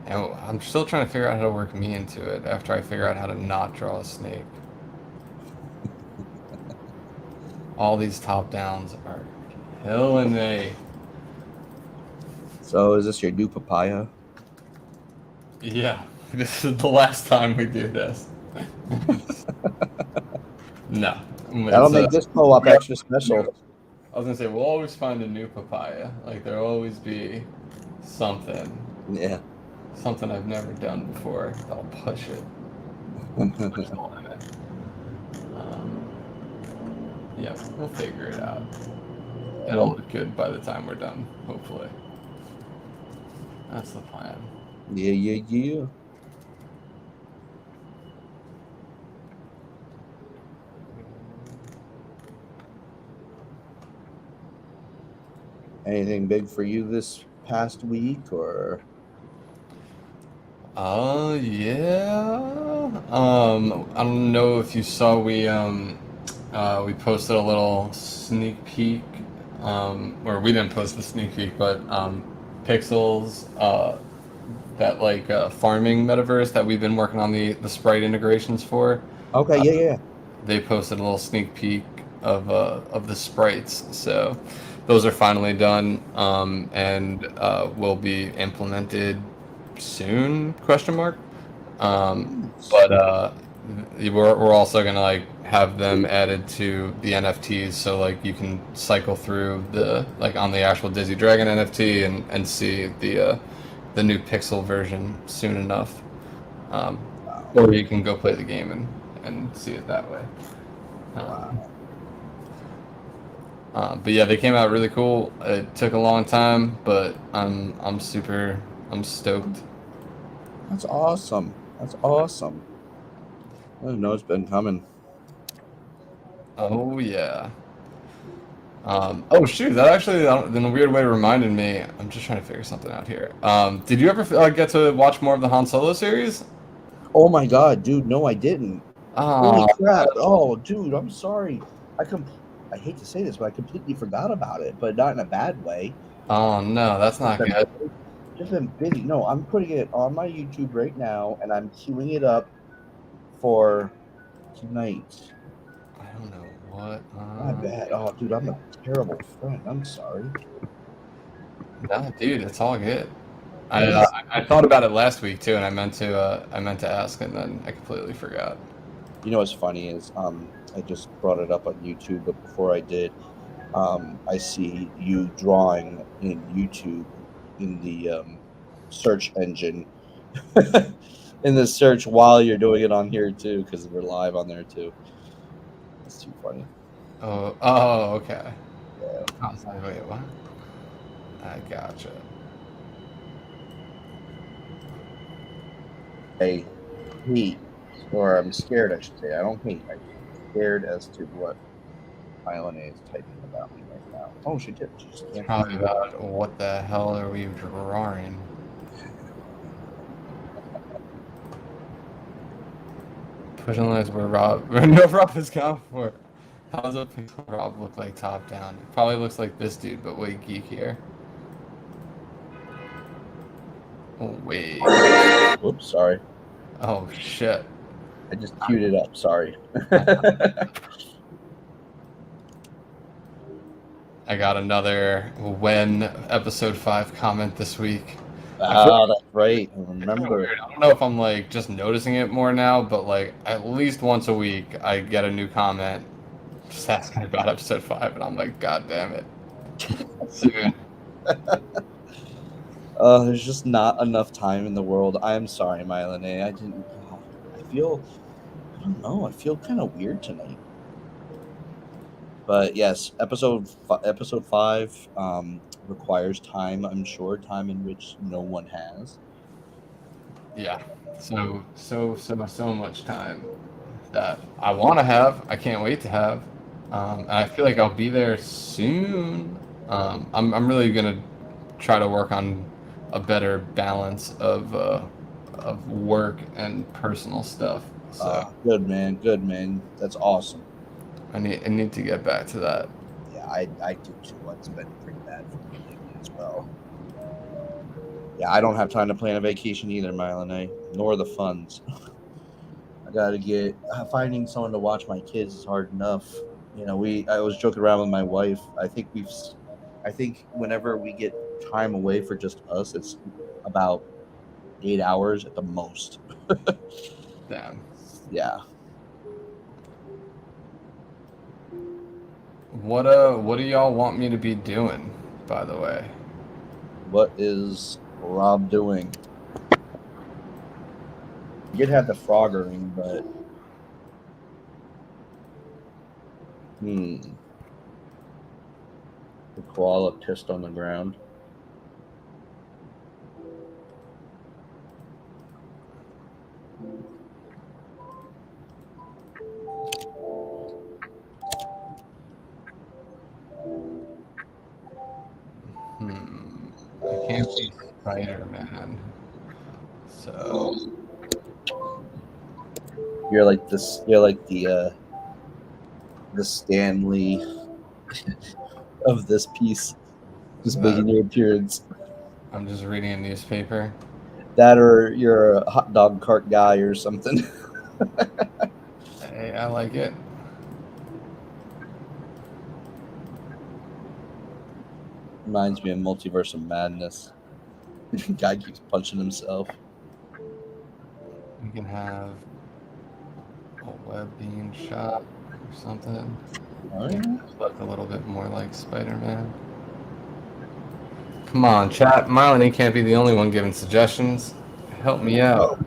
And I'm still trying to figure out how to work me into it after I figure out how to not draw a snake. All these top downs are killing me. So is this your new papaya? Yeah, this is the last time we do this. No, That'll it's make this co-op extra special. I was gonna say we'll always find a new papaya. Like there'll always be something, Yeah. something I've never done before. That'll push it. Push the limit. Um, yeah, we'll figure it out. It'll look good by the time we're done, hopefully. That's the plan. Yeah. Anything big for you this past week, or? Yeah. I don't know if you saw we posted a little sneak peek, or we didn't post the sneak peek, but Pixels, that like farming metaverse that we've been working on the sprite integrations for. Okay, yeah. They posted a little sneak peek of the sprites, so those are finally done, and will be implemented soon? Question mark. But we're also gonna like have them added to the NFTs, so like you can cycle through the like on the actual Dizzy Dragon NFT and see the new Pixel version soon enough, um, or you can go play the game and see it that way. But yeah, they came out really cool. It took a long time, but I'm stoked. That's awesome. That's awesome. I didn't know it's been coming. Oh yeah. Oh shoot, that actually in a weird way reminded me. I'm just trying to figure something out here. Did you ever get to watch more of the Han Solo series? Oh my god, dude! No, I didn't. Holy Oh, crap! Oh, dude, I'm sorry. I hate to say this, but I completely forgot about it. But not in a bad way. oh no, that's Just not been, good. just been busy. No, I'm putting it on my YouTube right now, and I'm queuing it up for tonight. I don't know what. My bad. Oh, dude, I'm a terrible friend. I'm sorry. No, dude, it's all good. I, uh, Yes. I thought about it last week too, and I meant to ask, and then I completely forgot. You know what's funny is I just brought it up on YouTube, but before I did, I see you drawing in YouTube in the search engine in the search while you're doing it on here too, because we're live on there too. That's too funny. Oh, okay. Yeah. I was like, wait, what? I gotcha. I hate, or I'm scared, I should say. I don't hate. I'm scared as to what Ilona is typing about me right now. Oh, she did. She just can't. Probably about what the hell are we drawing? Pushing lines where Rob, no Rob is gone for. How does a pixel Rob look like top down? It probably looks like this dude, but way geekier. Oh wait. Whoops, sorry. Oh shit. I just queued it up. Sorry. I got another when episode 5 comment this week. That's right. I It's kinda remember. weird. I don't know if I'm like just noticing it more now, but like at least once a week I get a new comment just asking about episode 5, and I'm like, God damn it. Soon. There's just not enough time in the world. I'm sorry, Mylene. I didn't. I feel. I don't know. I feel kind of weird tonight. But yes, episode 5 requires time. I'm sure time in which no one has. Yeah. So much time that I want to have. I can't wait to have. And I feel like I'll be there soon. I'm really gonna try to work on a better balance of work and personal stuff. So Good man. Good man. That's awesome. I need to get back to that. Yeah, I do too. It's been pretty bad for me lately as well. Yeah, I don't have time to plan a vacation either, Mylene, nor the funds. I gotta get finding someone to watch my kids is hard enough. You know, I was joking around with my wife. I think whenever we get time away for just us, it's about 8 hours at the most. Damn. Yeah. What do y'all want me to be doing, by the way? What is Rob doing? You did have the froggering, but hmm, the koala pissed on the ground. I can't be Spider-Man. So You're like this. You're like the Stanley of this piece, just making your appearance. I'm just reading a newspaper. That or you're a hot dog cart guy or something. Hey, I like it. Reminds me of Multiverse of Madness. Guy keeps punching himself. We can have a web being shot or something. All Make right. it look a little bit more like Spider-Man. Come on, chat. Melanie can't be the only one giving suggestions. Help me Oh, out.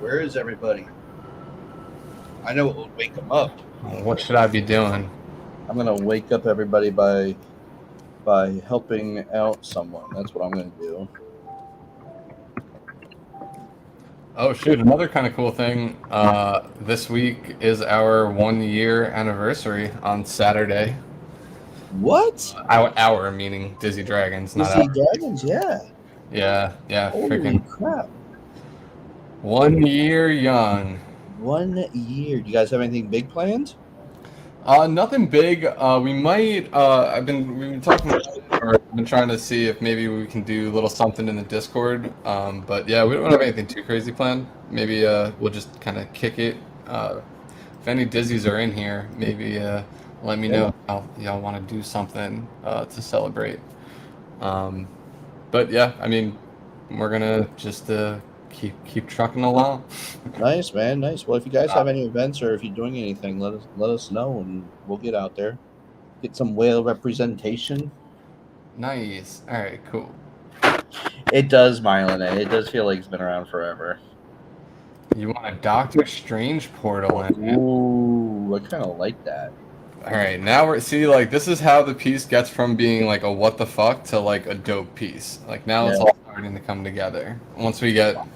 where is everybody? I know it will wake them up. What should I be doing? I'm gonna wake up everybody by helping out someone. That's what I'm gonna do. Oh shoot, another kind of cool thing. This week is our 1 year anniversary on Saturday. What? Our meaning Dizzy Dragons, You not see our. dragons? Yeah. Yeah, Holy freaking crap! 1 year young. 1 year. Do you guys have anything big planned? Nothing big. We've been talking about it, or been trying to see if maybe we can do a little something in the Discord. But yeah, we don't have anything too crazy planned. Maybe we'll just kind of kick it. If any Dizzies are in here, maybe let me Yeah. know if y'all want to do something to celebrate. Um, but yeah, I mean, we're gonna just keep trucking along. Nice, man. Nice. Well, if you guys have any events or if you're doing anything, let us know and we'll get out there. Get some whale representation. Nice. All right, cool. It does, Mylon. It does feel like it's been around forever. You want a Doctor Strange portal in it? Ooh, I kind of like that. All right, now we're see like this is how the piece gets from being like a what the fuck to like a dope piece. Like now Yeah. it's all starting to come together. Oh, Once we yeah. get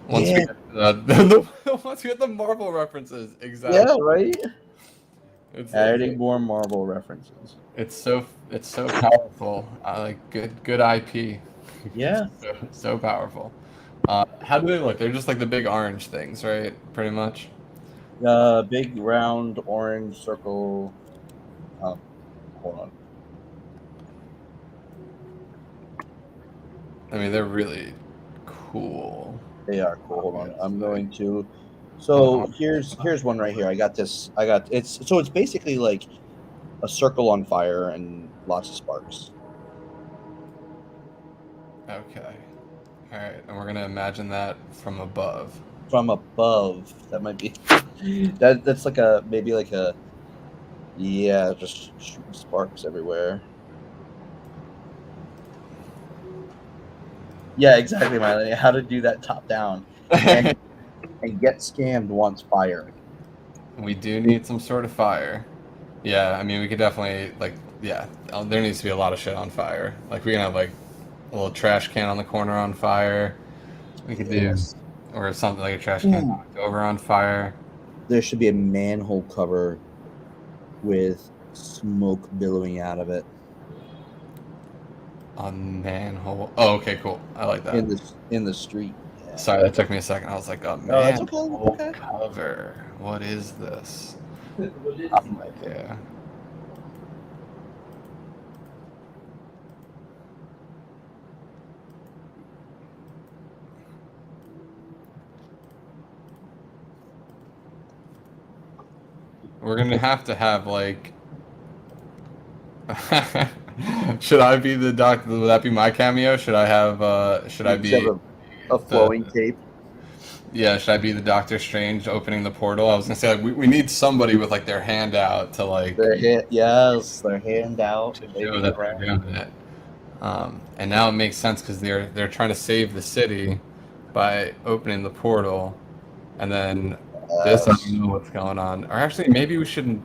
once we get the Marvel references, exactly. Yeah. Right. It's Adding more Marvel references. it's so powerful. I like good IP. Yeah. So powerful. How do they look? They're just like the big orange things, right? Pretty much. Big round orange circle. Hold on. I mean, they're really cool. They are cool. Hold on. I'm going to. Oh, So here's one right here. I got this. I got it's basically like a circle on fire and lots of sparks okay. All right, and we're gonna imagine that from above. from above. That might be that's like a maybe like a yeah, just shooting sparks everywhere. Yeah, exactly, Miley. How to do that top down and get scammed wants fire. We do need some sort of fire. Yeah, I mean, we could definitely like, yeah. There needs to be a lot of shit on fire. Like we can have like a little trash can on the corner on fire. We could do, Yes. or something like a trash can Ooh. knocked over on fire. There should be a manhole cover with smoke billowing out of it A manhole. Oh, okay, cool. I like that. in the street. Yeah. Sorry, that took me a second. I was like, a Oh, that's okay. That's manhole okay. cover. What is this? What is I'm like, yeah. We're gonna have to have like. Should I be the doctor? Would that be my cameo? Should I have? Should I You just have be a the? flowing cape. Yeah, should I be the Doctor Strange opening the portal? I was gonna say like, we need somebody with like their hand out to like Their hand, yes, their hand out, to waving show it that they're around. doing it. And now it makes sense because they're trying to save the city by opening the portal, and then this I don't Yes, know what's going on. Or actually, maybe we shouldn't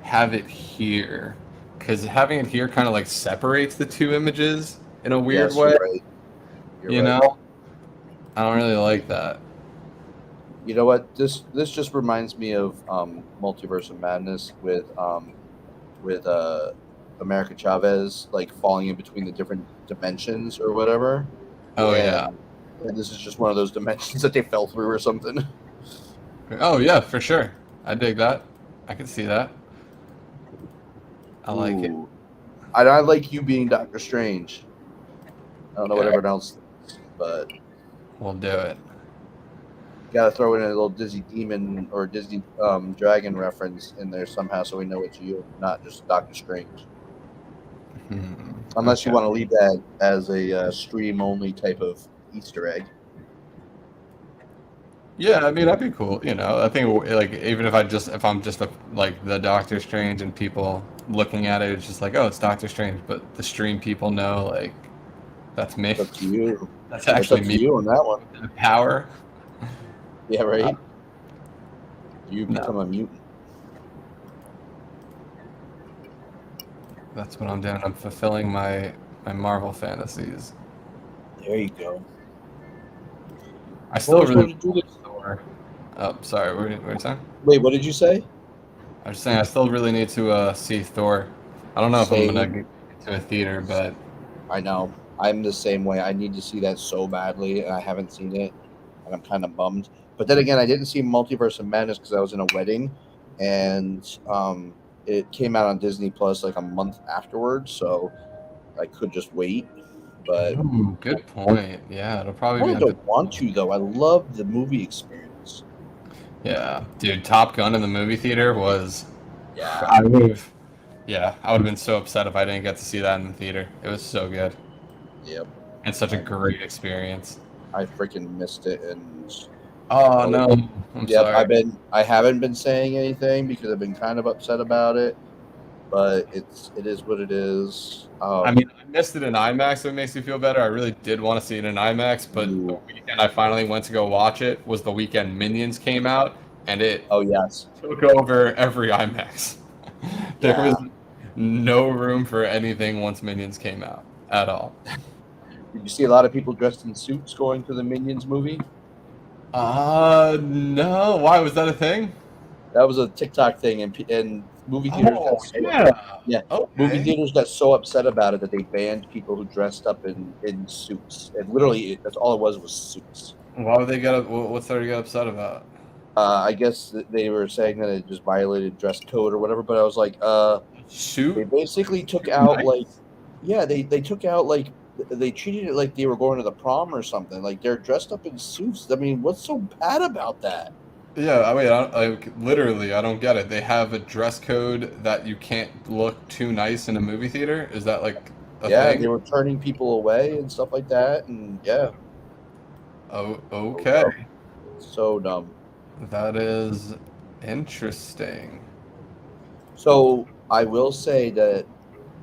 have it here because having it here kind of like separates the two images in a weird yes, you're way. right. You're You right. know, I don't really like that. You know what? This just reminds me of Multiverse of Madness with America Chavez like falling in between the different dimensions or whatever, Oh yeah. and this is just one of those dimensions that they fell through or something. Oh yeah, for sure. I dig that. I can see that. I like it. Ooh, I like you being Doctor Strange. I don't know what Yeah, everyone else thinks, but we'll do it. gotta throw in a little Disney demon or Disney dragon reference in there somehow, so we know it's you, not just Doctor Strange. Unless you Okay. want to leave that as a stream only type of Easter egg. Yeah, I mean that'd be cool. You know, I think like even if I'm just like the Doctor Strange and people looking at it, it's just like, oh, it's Doctor Strange, but the stream people know like that's me. It's up to you. That's That's actually up to me. you on that one. The power. Yeah, Uh, right. You no, become a mutant. that's what I'm doing. I'm fulfilling my Marvel fantasies. There you go. I I've still always really wanted to do want this. Thor. Oh, sorry. What were you saying? Wait, what did you say? I was saying I still really need to see Thor. I don't know if I'm gonna Same. get to a theater, but I know. I'm the same way. I need to see that so badly, and I haven't seen it, and I'm kind of bummed. But then again, I didn't see Multiverse of Madness because I was in a wedding, and it came out on Disney Plus like a month afterwards, so I could just wait. But ooh, good point. Yeah, it'll I probably be really on. don't want to, though. I love the movie experience. Yeah, dude, Top Gun in the movie theater was. Yeah. I would have. Yeah, I would have been so upset if I didn't get to see that in the theater. It was so good Yep. and such a I great experience. I freaking missed it, and Oh well, no, I'm yep. sorry. I haven't been saying anything because I've been kind of upset about it, but it is what it is. I mean, I missed it in IMAX, so it makes me feel better. I really did want to see it in IMAX, but the Ooh, weekend I finally went to go watch it was the weekend Minions came out, and it oh yes, took over every IMAX. There yeah. was no room for anything once Minions came out at all. Did you see a lot of people dressed in suits going to the Minions movie? No. Why was that a thing? That was a TikTok thing, and movie theaters got Oh, so yeah. yeah. Movie Okay. theaters got so upset about it that they banned people who dressed up in suits. And literally, that's all it was suits. Why would they get up? What's there to get upset about? I guess they were saying that it just violated dress code or whatever. But I was like, Shoot? they basically took Too out like, nice? yeah, they took out like they treated it like they were going to the prom or something. Like they're dressed up in suits. I mean, what's so bad about that? Yeah, I mean, like literally, I don't get it. They have a dress code that you can't look too nice in a movie theater. Is that like a Yeah, they thing? were turning people away and stuff like that. And yeah, Oh, so dumb. okay. So dumb. That is interesting. So I will say that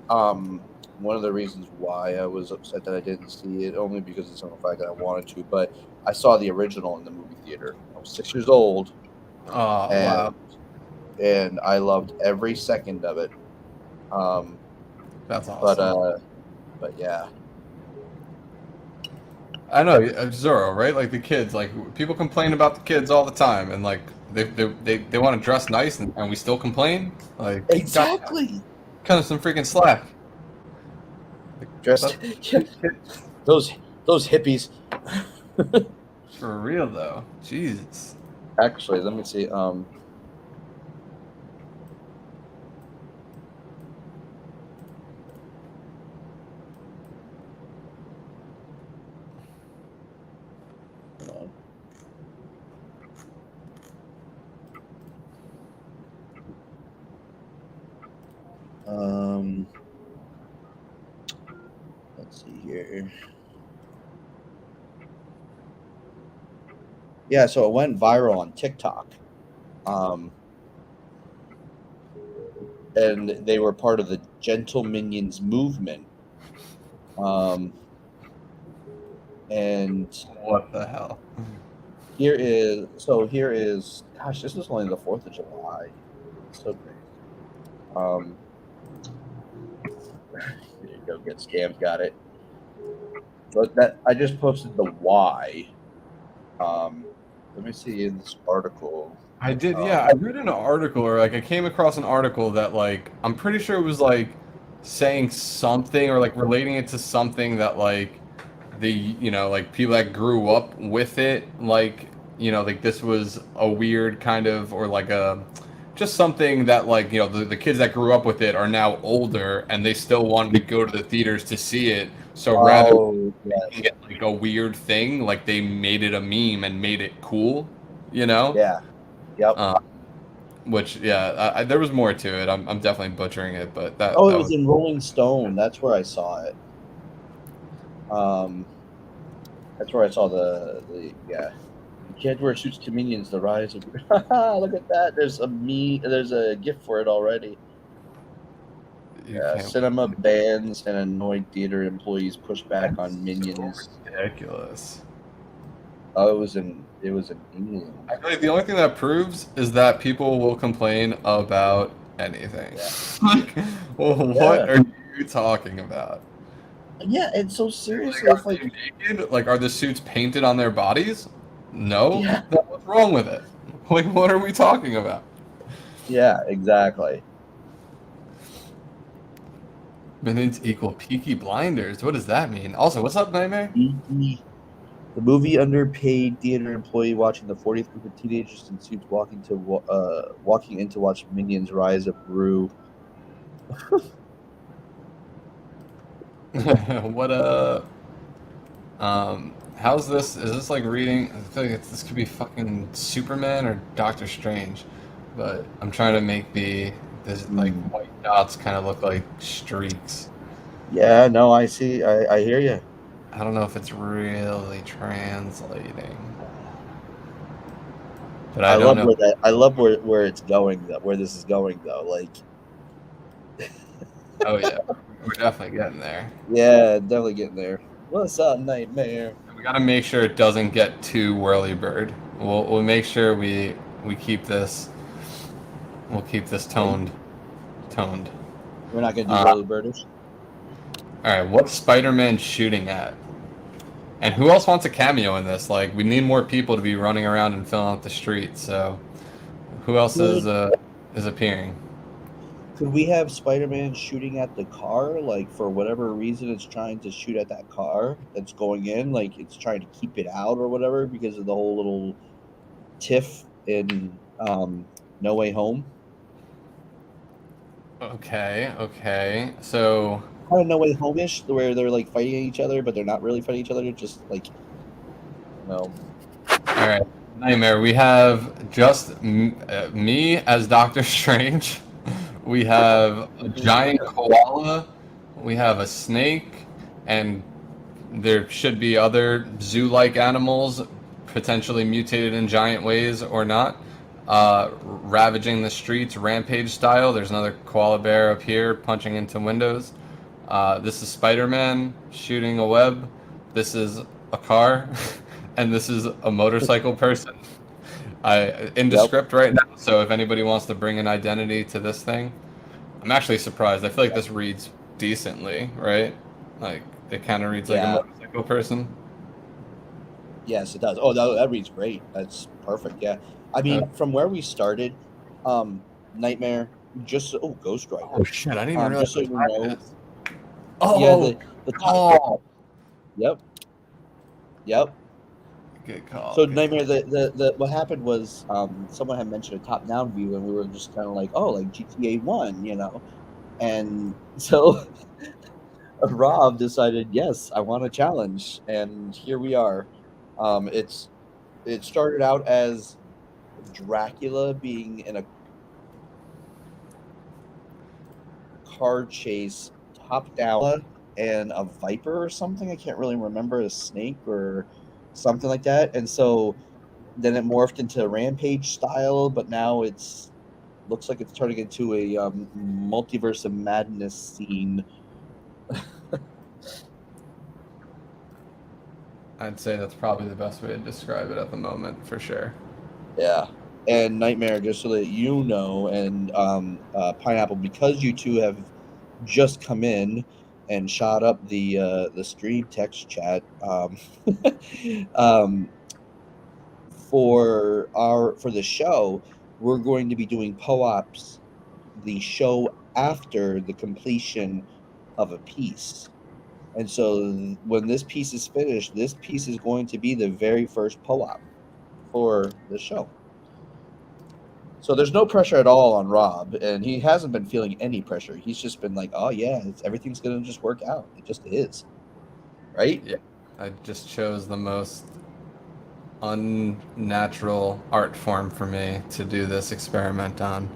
um, one of the reasons why I was upset that I didn't see it only because it's not the fact that I wanted to, but I saw the original in the movie theater. I was 6 years old, Oh, wow. and I loved every second of it. Um, That's but awesome. uh, but yeah, I know, Zorro, right? Like the kids, like people complain about the kids all the time, and like they want to dress nice, and we still complain. Like, got exactly. kind of some freaking slack. Dressed That's yeah, those hippies. for real though. Jesus. Actually, let me see. Let's see here. Yeah, so it went viral on TikTok. And they were part of the Gentle Minions movement. And What the hell? here is gosh, this is only the 4th of July. It's so crazy. Here you go, get scammed, got it. But that I just posted the why. Let me see in this article. I did, yeah. I read an article, or like I came across an article that like I'm pretty sure it was like saying something or like relating it to something that like like people that grew up with it, like like this was a weird kind of or like a just something that like the kids that grew up with it are now older and they still wanted to go to the theaters to see it. So rather than Oh making yes, it like a weird thing, like they made it a meme and made it cool, you know. yeah, yep. Uh, which there was more to it. I'm definitely butchering it, but Oh, it that was was in Rolling Stone. That's where I saw it. That's where I saw the kid wear suits to minions. The rise of look at that. There's a gift for it already. you Yeah, can't. cinema bans and annoyed theater employees push back That's on so minions. ridiculous. Oh, it was in England. I feel like the only thing that proves is that people will complain about anything. Yeah, Like, well, what yeah, are you talking about? yeah. And so Like, seriously, are it's like, they naked? Like, are the suits painted on their bodies? No. yeah, Then what's wrong with it? Like, what are we talking about? yeah, exactly. Minions equal Peaky Blinders. What does that mean? Also, what's up, Nightmare? The movie underpaid theater employee watching the 40th group of teenagers in suits walking in to watch Minions Rise of Gru. What how's this? Is this like reading? I feel like this could be fucking Superman or Doctor Strange, but I'm trying to make this like Hmm. white dots kind of look like streaks. Yeah, no, I see. I hear you. I don't know if it's really translating, but I don't know. I love where it's going though, where this is going though. Like, Oh yeah, we're definitely getting there. yeah, definitely getting there. What's up, Nightmare? We got to make sure it doesn't get too whirly bird. We'll make sure we keep this we'll keep this Hey, toned. we're not gonna do Uh, whirly birdish. all right, what's Spider-Man shooting at? And who else wants a cameo in this? Like, we need more people to be running around and filling out the streets. So, who else is appearing? Could we have Spider-Man shooting at the car? Like, for whatever reason, it's trying to shoot at that car that's going in. Like, it's trying to keep it out or whatever because of the whole little tiff in No Way Home. Okay, okay. So, Kind of No Way Home-ish, where they're like fighting each other, but they're not really fighting each other. They're just like, you know, all right, Nightmare. We have just me as Doctor Strange. We have a giant koala. We have a snake, and there should be other zoo-like animals, potentially mutated in giant ways or not, ravaging the streets rampage style. There's another koala bear up here punching into windows. This is Spider-Man shooting a web. This is a car, and this is a motorcycle person. In the yep. script right now. So if anybody wants to bring an identity to this thing, I'm actually surprised. I feel like this reads decently, right? Like it kind of reads like a Yeah. motorcycle person. Yes, it does. Oh, that reads great. That's perfect. Yeah. I Uh, mean, from where we started, Nightmare, Ghost oh Rider. shit! I didn't even realize Just so what you time it know, is. yeah, Oh, the top. call. Yep, yep. Good call. So Good Nightmare, call. the what happened was, someone had mentioned a top-down view, and we were just kind of like, oh, like GTA One, and so Rob decided, yes, I want a challenge, and here we are. It started out as Dracula being in a car chase top down and a viper or something. I can't really remember, a snake or something like that. And so then it morphed into rampage style, but now it's looks like it's turning into a multiverse of madness scene. I'd say that's probably the best way to describe it at the moment, for sure. Yeah. And Nightmare, just so that you know, and Pineapple, because you two have just come in and shot up the stream text chat, um, for the show, we're going to be doing POAPs the show after the completion of a piece. And so when this piece is finished, this piece is going to be the very first POAP for the show. So there's no pressure at all on Rob, and he hasn't been feeling any pressure. He's just been like, "Oh yeah, everything's gonna just work out. It just is, right?" Yeah, I just chose the most unnatural art form for me to do this experiment on,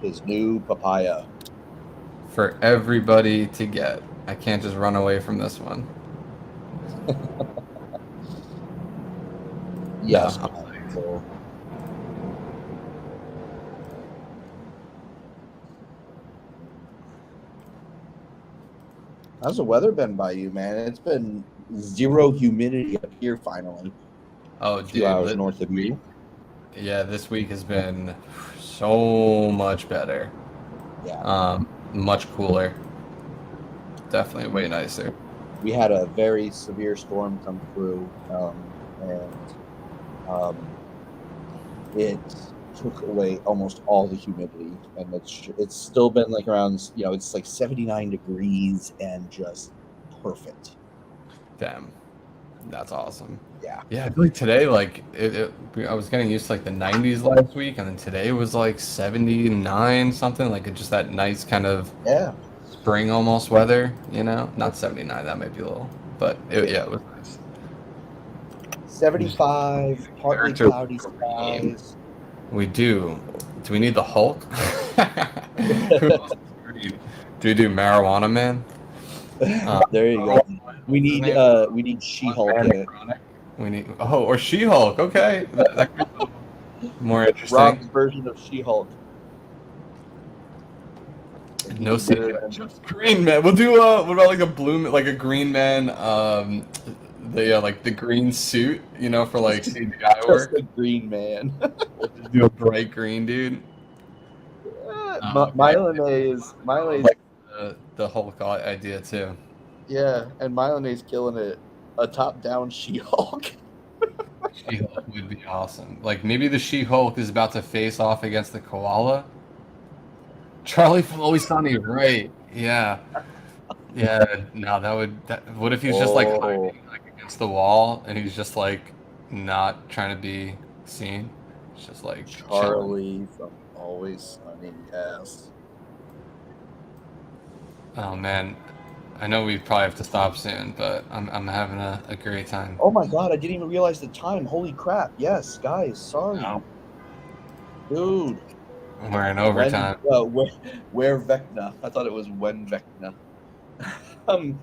His new papaya. for everybody to get. I can't just run away from this one. Yes. No, So, how's the weather been by you, man? It's been zero humidity up here finally. oh, A few dude, hours north of you. yeah, this week has been so much better. Yeah. Much cooler. Definitely way nicer. We had a very severe storm come through, and it took away almost all the humidity, and it's still been like around, it's like 79 degrees and just perfect. Damn, that's awesome. Yeah. Yeah, I feel like today, like I was getting used to like the 90s last week, and then today was like 79 something, like just that nice kind of Yeah. spring almost weather, you know? Not 79, that might be a little, but yeah, it was nice. 75, partly Character cloudy game. skies. We do. Do we need the Hulk? Who else is green? Do we do Marijuana Man? There you go. We What's his need name? She-Hulk Man in it. Necronic? We need or She-Hulk. Okay, that could be a little more interesting. Rob's version of She-Hulk. No CGI, just Green Man. We'll do what about like a blue, like a Green Man, like the green suit, you know, for like CGI Just work. a green man. We'll just do a bright green dude. Okay. I Mylene, like the Hulk idea too. yeah, and Mylene's killing it. A top-down She-Hulk. She-Hulk would be awesome. Like maybe the She-Hulk is about to face off against the koala. Charlie from Always Sunny, right? Yeah, yeah. No, that would. What if he's just like Oh, hiding like against the wall and he's just like not trying to be seen? It's just like chilling. Charlie from Always Sunny. Yes. Oh man, I know we probably have to stop soon, but I'm having a great time. Oh my God, I didn't even realize the time. Holy crap! Yes, guys, sorry, No, dude. we're in When overtime. where Vecna? I thought it was when Vecna. Um,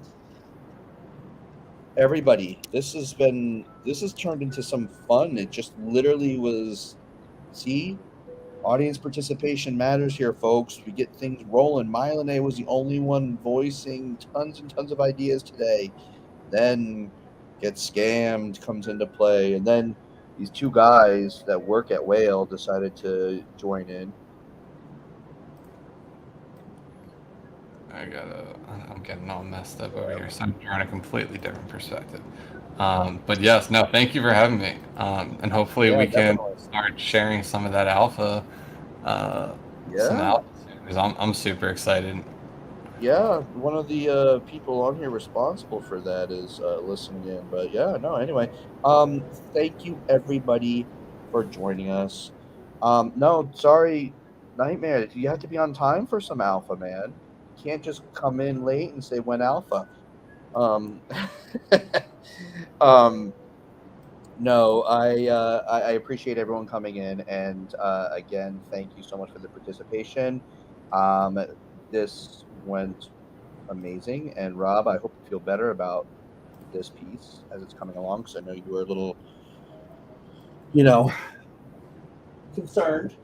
everybody, this has turned into some fun. It just literally was. See, audience participation matters here, folks. We get things rolling. Mylene was the only one voicing tons and tons of ideas today. Then Get Scammed comes into play, and then these two guys that work at Whale decided to join in. I'm getting all messed up over here, so I'm trying a completely different perspective. But yes, no, thank you for having me. And hopefully Yeah, we can definitely. start sharing some of that alpha, some Yeah. alpha soon, because I'm super excited. Yeah, one of the people on here responsible for that is listening in. But yeah, no. Anyway, thank you everybody for joining us. No, sorry, Nightmare. You have to be on time for some alpha, man. You can't just come in late and say when alpha. Um, um, no, I appreciate everyone coming in, and again, thank you so much for the participation. Um, this went amazing. And Rob, I hope you feel better about this piece as it's coming along, because I know you were a little, concerned.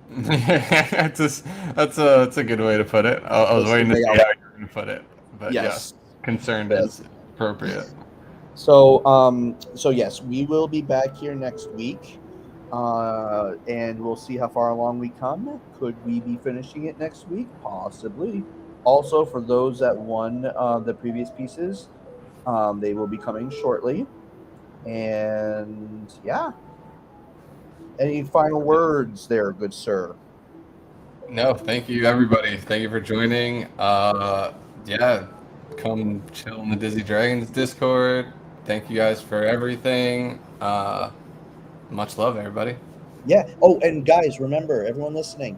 That's a good way to put it. I was Let's waiting to convey see all how that. you were going to put it, but yes, Yes. concerned Yes. is appropriate. So yes, we will be back here next week, and we'll see how far along we come. Could we be finishing it next week? Possibly. Also, for those that won the previous pieces, they will be coming shortly. And yeah, any final words there, good sir? No, thank you everybody. Thank you for joining. Yeah, come chill in the Dizzy Dragons Discord. Thank you guys for everything. Much love, everybody. Yeah. Oh, and guys, remember, everyone listening,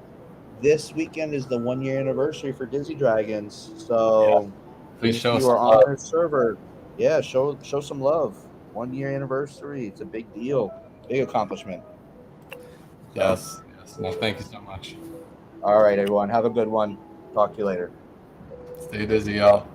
this weekend is the 1 year anniversary for Dizzy Dragons. Yeah, So please if show us you some are on love. their server, yeah, show some love. 1 year anniversary. It's a big deal, big accomplishment. So, Yes, yes. No, thank you so much. all right, everyone, have a good one. Talk to you later. Stay dizzy, y'all.